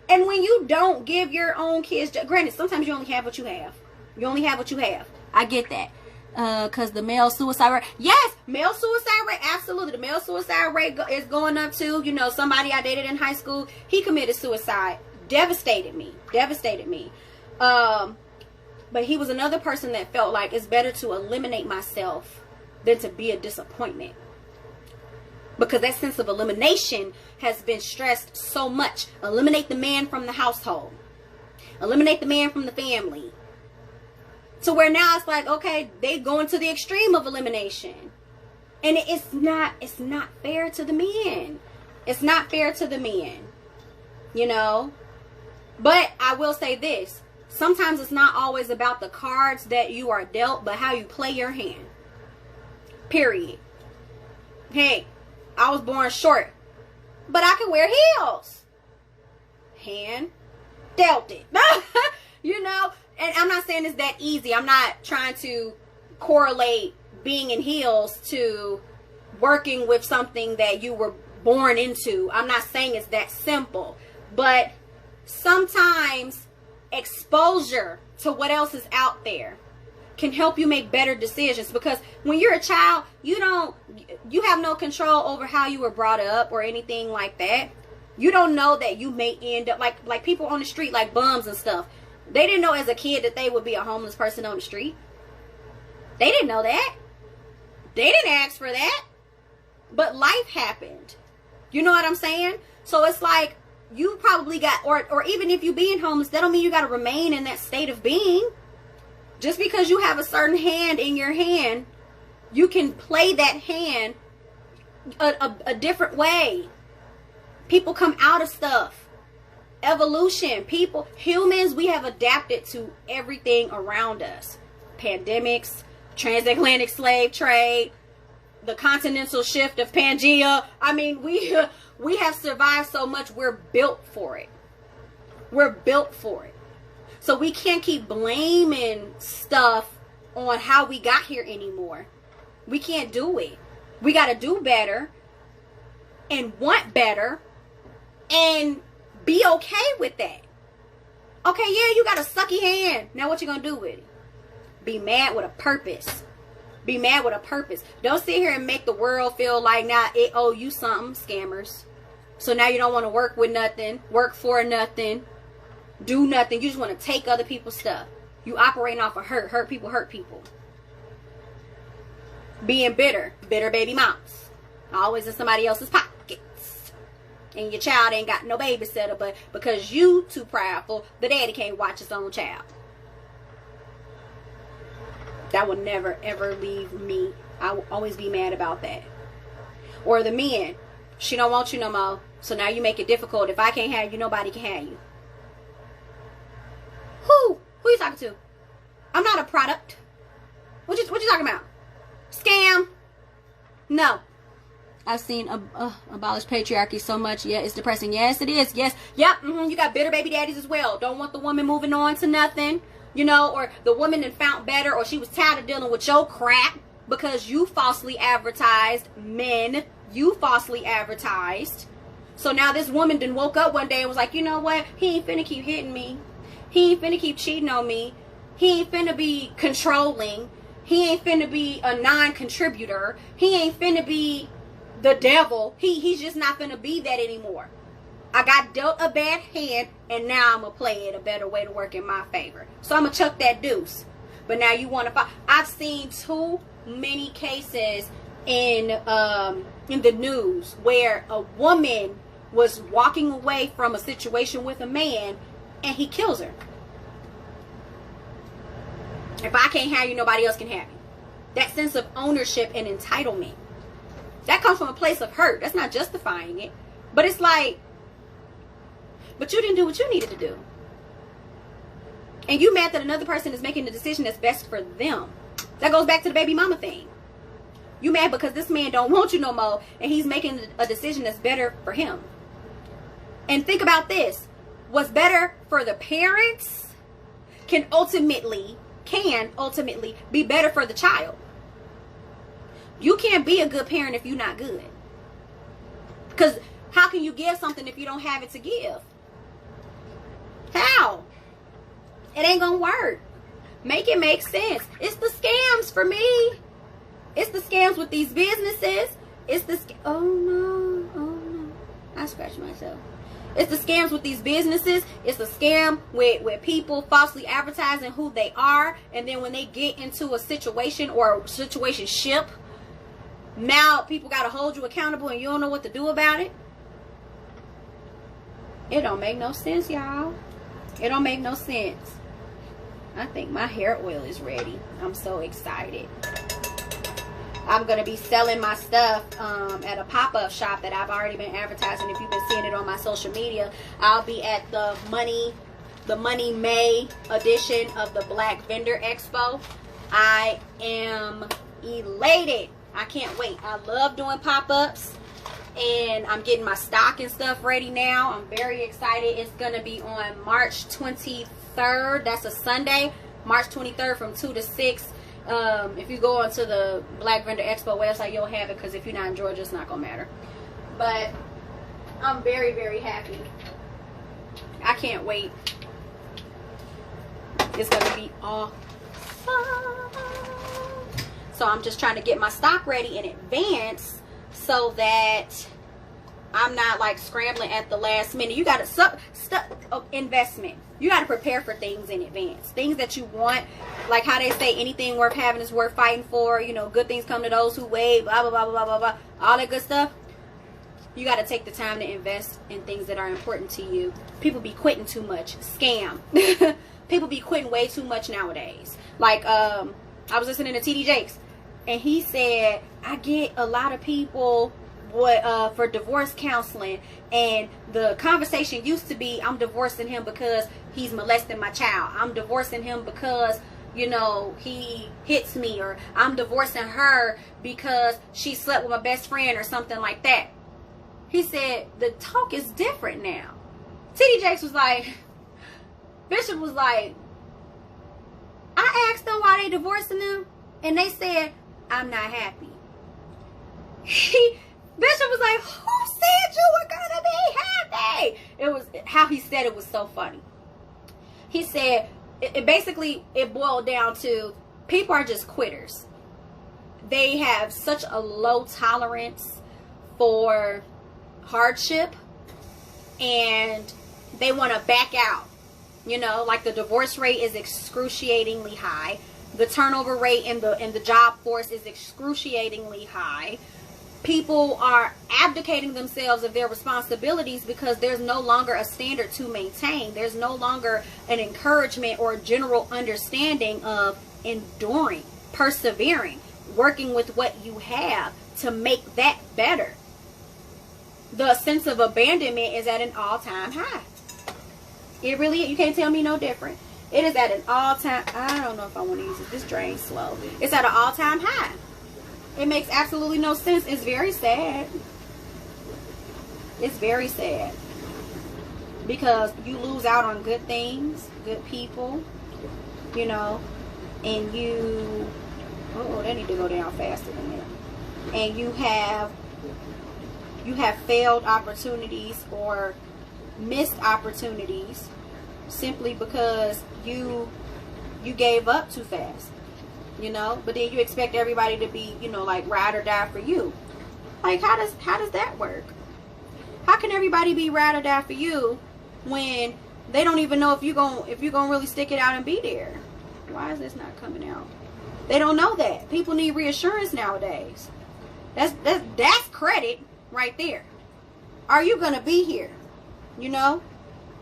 And when you don't give your own kids, granted, sometimes you only have what you have. You only have what you have. I get that. Because the male suicide rate, yes, male suicide rate, absolutely. The male suicide rate is going up too. You know, somebody I dated in high school, he committed suicide. Devastated me. But he was another person that felt like it's better to eliminate myself than to be a disappointment. Because that sense of elimination has been stressed so much. Eliminate the man from the household. Eliminate the man from the family. To where now it's like, okay, they going to the extreme of elimination. And it's not fair to the men. It's not fair to the men. You know? But I will say this. Sometimes it's not always about the cards that you are dealt, but how you play your hand. Period. Hey, I was born short, but I can wear heels. Hand dealt it. You know? And I'm not saying it's that easy. I'm not trying to correlate being in heels to working with something that you were born into. I'm not saying it's that simple. But sometimes exposure to what else is out there can help you make better decisions. Because when you're a child, you have no control over how you were brought up or anything like that. You don't know that you may end up like people on the street, like bums and stuff. They didn't know as a kid that they would be a homeless person on the street. They didn't know that. They didn't ask for that. But life happened. You know what I'm saying? So it's like you probably got, or even if you being homeless, that don't mean you got to remain in that state of being. Just because you have a certain hand in your hand, you can play that hand a different way. People come out of stuff. Evolution. People, humans, we have adapted to everything around us. Pandemics, transatlantic slave trade, the continental shift of Pangea. I mean, we have survived so much. We're built for it. We're built for it. So we can't keep blaming stuff on how we got here anymore. We can't do it. We got to do better and want better and Be okay with that. Okay, yeah, you got a sucky hand. Now what you gonna do with it? Be mad with a purpose. Be mad with a purpose. Don't sit here and make the world feel like now it owe you something, scammers. So now you don't want to work with nothing, work for nothing, do nothing. You just want to take other people's stuff. You operating off of hurt people, hurt people. Being bitter baby moms. Always in somebody else's pockets. And your child ain't got no babysitter, but because you too prideful, the daddy can't watch his own child. That will never ever leave me. I will always be mad about that. Or the men, she don't want you no more, so now you make it difficult. If I can't have you, nobody can have you. Who you talking to? I'm not a product. What you talking about? Scam? No. I've seen abolish patriarchy so much. Yeah, it's depressing. Yes, it is. Yes. Yep. You got bitter baby daddies as well. Don't want the woman moving on to nothing. You know, or the woman that found better, or she was tired of dealing with your crap because you falsely advertised men. You falsely advertised. So now this woman then woke up one day and was like, you know what? He ain't finna keep hitting me. He ain't finna keep cheating on me. He ain't finna be controlling. He ain't finna be a non-contributor. He ain't finna be the devil. He's just not finna be that anymore. I got dealt a bad hand, and now I'm going to play it a better way to work in my favor. So I'm going to chuck that deuce. But now you want to fight. I've seen too many cases in the news where a woman was walking away from a situation with a man, and he kills her. If I can't have you, nobody else can have you. That sense of ownership and entitlement. That comes from a place of hurt. That's not justifying it. But it's like, but you didn't do what you needed to do. And you mad that another person is making the decision that's best for them. That goes back to the baby mama thing. You mad because this man don't want you no more, and he's making a decision that's better for him. And think about this. What's better for the parents can ultimately be better for the child. You can't be a good parent if you're not good. Because how can you give something if you don't have it to give? How? It ain't gonna work. Make it make sense. It's the scams for me. It's the scams with these businesses. It's the oh no. I scratched myself. It's the scams with these businesses. It's a scam with people falsely advertising who they are, and then when they get into a situation or a situationship, now people gotta hold you accountable and you don't know what to do about it. It don't make no sense, y'all. It don't make no sense. I think my hair oil is ready. I'm so excited. I'm going to be selling my stuff at a pop-up shop that I've already been advertising. If you've been seeing it on my social media, I'll be at the Money May edition of the Black Vendor Expo. I am elated. I can't wait. I love doing pop-ups. And I'm getting my stock and stuff ready now. I'm very excited. It's going to be on March 23rd. That's a Sunday. March 23rd from 2 to 6. If you go onto the Black Vendor Expo website, you'll have it. Because if you're not in Georgia, it's not going to matter. But I'm very, very happy. I can't wait. It's going to be awesome. So I'm just trying to get my stock ready in advance, so that I'm not like scrambling at the last minute. You got to investment. You got to prepare for things in advance. Things that you want, like how they say anything worth having is worth fighting for. You know, good things come to those who wait. Blah blah blah blah blah blah. All that good stuff. You got to take the time to invest in things that are important to you. People be quitting too much. Scam. People be quitting way too much nowadays. Like I was listening to TD Jakes, and he said, I get a lot of people for divorce counseling, and the conversation used to be, I'm divorcing him because he's molesting my child. I'm divorcing him because, you know, he hits me, or I'm divorcing her because she slept with my best friend or something like that. He said, the talk is different now. TD Jakes was like, Bishop was like, I asked them why they divorcing them, and they said, I'm not happy. Bishop was like, who said you were gonna be happy? hey. It was how he said it was so funny. He said, it basically, it boiled down to people are just quitters. They have such a low tolerance for hardship, and they want to back out. You know, like the divorce rate is excruciatingly high. The turnover rate in the job force is excruciatingly high. People are abdicating themselves of their responsibilities because there's no longer a standard to maintain. There's no longer an encouragement or a general understanding of enduring, persevering, working with what you have to make that better. The sense of abandonment is at an all-time high. It really, you can't tell me no different. It is at an all-time, I don't know if I want to use it. This drains slow. It's at an all-time high. It makes absolutely no sense. It's very sad. It's very sad. Because you lose out on good things, good people, you know, and you, oh, they need to go down faster than that. And you have failed opportunities or missed opportunities simply because you gave up too fast. You know, but then you expect everybody to be, you know, like ride or die for you. Like, how does that work? How can everybody be ride or die for you when they don't even know if you're gonna really stick it out and be there? Why is this not coming out? They don't know that. People need reassurance nowadays. That's credit right there. Are you gonna be here? You know?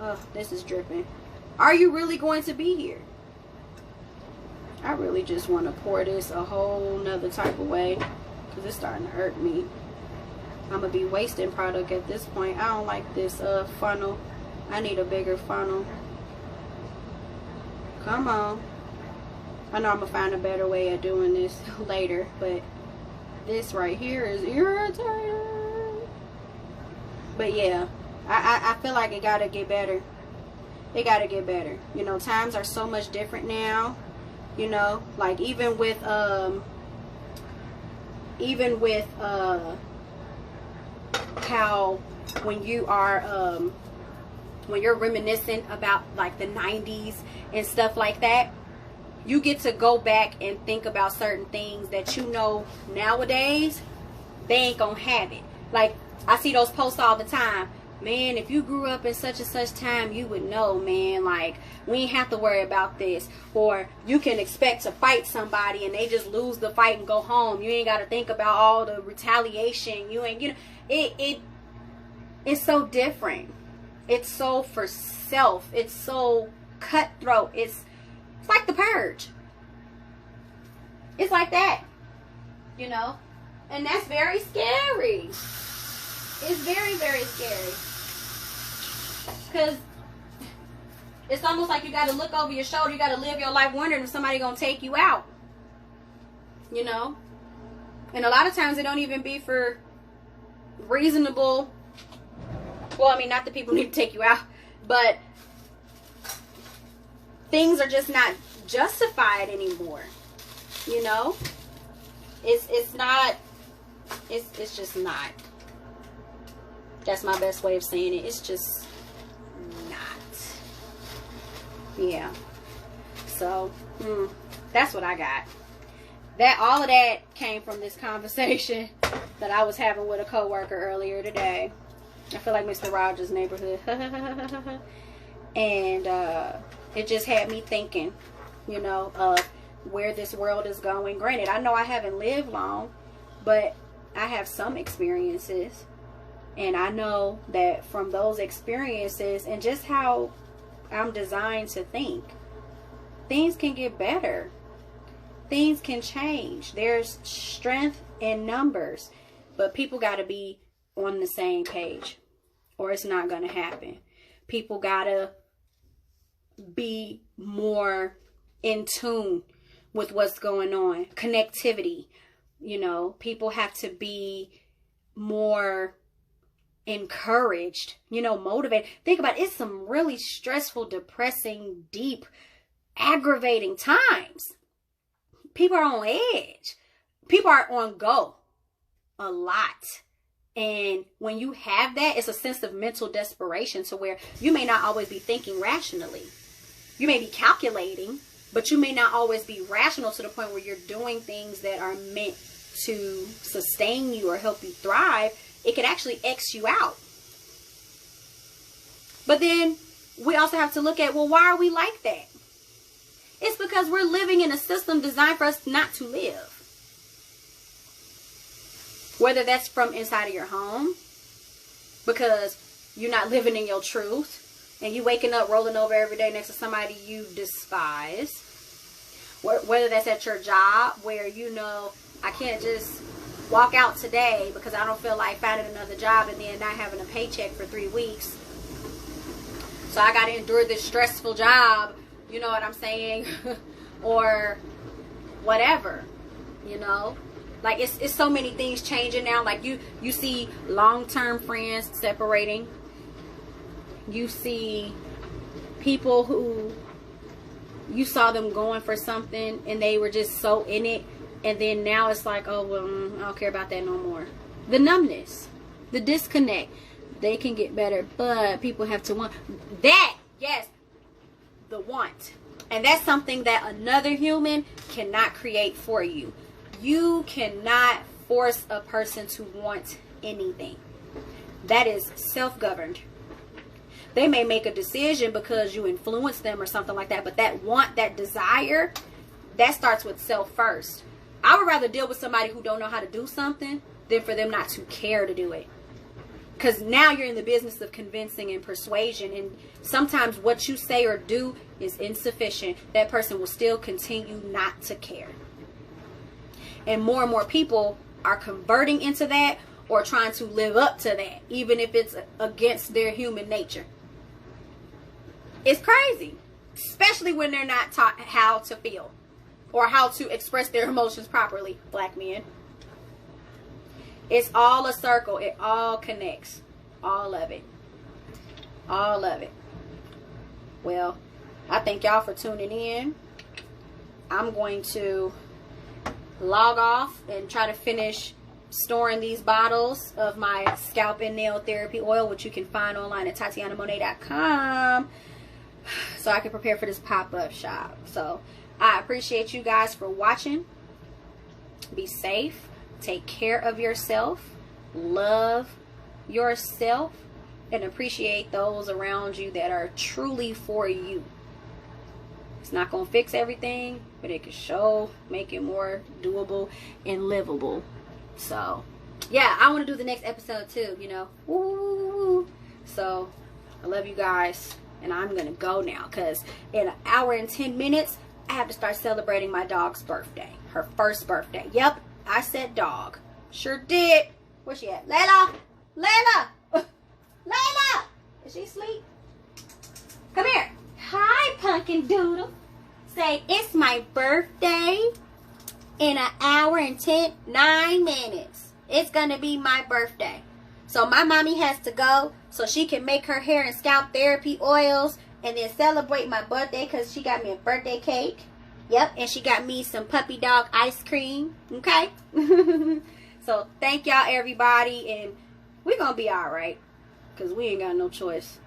Oh, this is dripping. Are you really going to be here? I really just want to pour this a whole nother type of way because it's starting to hurt me. I'm going to be wasting product at this point. I don't like this funnel. I need a bigger funnel. Come on. I know I'm going to find a better way of doing this later, but this right here is irritating. But yeah, I feel like it got to get better. It got to get better. You know, times are so much different now. You know, like even with how when you are when you're reminiscent about like the 90s and stuff like that, you get to go back and think about certain things that you know nowadays they ain't gonna have it. Like I see those posts all the time. Man, if you grew up in such and such time, you would know, man, like, we ain't have to worry about this. Or you can expect to fight somebody and they just lose the fight and go home. You ain't got to think about all the retaliation. You ain't, you know, it's so different. It's so for self. It's so cutthroat. It's like The Purge. It's like that, you know, and that's very scary. It's very, very scary. Because it's almost like you got to look over your shoulder. You got to live your life wondering if somebody going to take you out. You know? And a lot of times it don't even be for reasonable. Well, I mean, not that people need to take you out. But things are just not justified anymore. You know? It's not. It's just not. That's my best way of saying it. It's just not. Yeah. So, that's what I got. All of that came from this conversation that I was having with a coworker earlier today. I feel like Mr. Rogers' Neighborhood. And it just had me thinking, you know, of where this world is going. Granted, I know I haven't lived long, but I have some experiences. And I know that from those experiences and just how I'm designed to think, things can get better. Things can change. There's strength in numbers. But people got to be on the same page or it's not going to happen. People got to be more in tune with what's going on. Connectivity. You know, people have to be more encouraged, you know, motivated. Think about it. It's some really stressful, depressing, deep, aggravating times. People are on edge. People are on go a lot. And when you have that, it's a sense of mental desperation to where you may not always be thinking rationally. You may be calculating, but you may not always be rational to the point where you're doing things that are meant to sustain you or help you thrive. It could actually X you out. But then we also have to look at, well, why are we like that? It's because we're living in a system designed for us not to live. Whether that's from inside of your home, because you're not living in your truth, and you waking up rolling over every day next to somebody you despise. Whether that's at your job, where you know, I can't just walk out today because I don't feel like finding another job and then not having a paycheck for 3 weeks. So I got to endure this stressful job, you know what I'm saying? Or whatever, you know? Like, it's so many things changing now. Like, you see long-term friends separating. You see people who you saw them going for something and they were just so in it. And then now it's like, oh, well, I don't care about that no more. The numbness. The disconnect. They can get better, but people have to want. That, yes, the want. And that's something that another human cannot create for you. You cannot force a person to want anything. That is self-governed. They may make a decision because you influence them or something like that, but that want, that desire, that starts with self first. I would rather deal with somebody who don't know how to do something than for them not to care to do it. Because now you're in the business of convincing and persuasion, and sometimes what you say or do is insufficient. That person will still continue not to care. And more people are converting into that or trying to live up to that, even if it's against their human nature. It's crazy, especially when they're not taught how to feel or how to express their emotions properly, black men. It's all a circle. It all connects. All of it. All of it. Well, I thank y'all for tuning in. I'm going to log off and try to finish storing these bottles of my scalp and nail therapy oil, which you can find online at TatianaMonet.com, so I can prepare for this pop-up shop. So I appreciate you guys for watching. Be safe. Take care of yourself. Love yourself. And appreciate those around you that are truly for you. It's not going to fix everything, but it can show, make it more doable and livable. So, yeah, I want to do the next episode too, you know. Woo. So, I love you guys. And I'm going to go now because in 1 hour and 10 minutes, I have to start celebrating my dog's birthday. Her first birthday. Yep, I said dog. Sure did. Where's she at? Layla! Layla! Layla! Is she asleep? Come here. Hi, Pumpkin Doodle. Say, it's my birthday in 1 hour and 9 minutes. It's going to be my birthday. So my mommy has to go so she can make her hair and scalp therapy oils and then celebrate my birthday because she got me a birthday cake. Yep, and she got me some puppy dog ice cream. Okay? So thank y'all, everybody. And we're going to be all right because we ain't got no choice.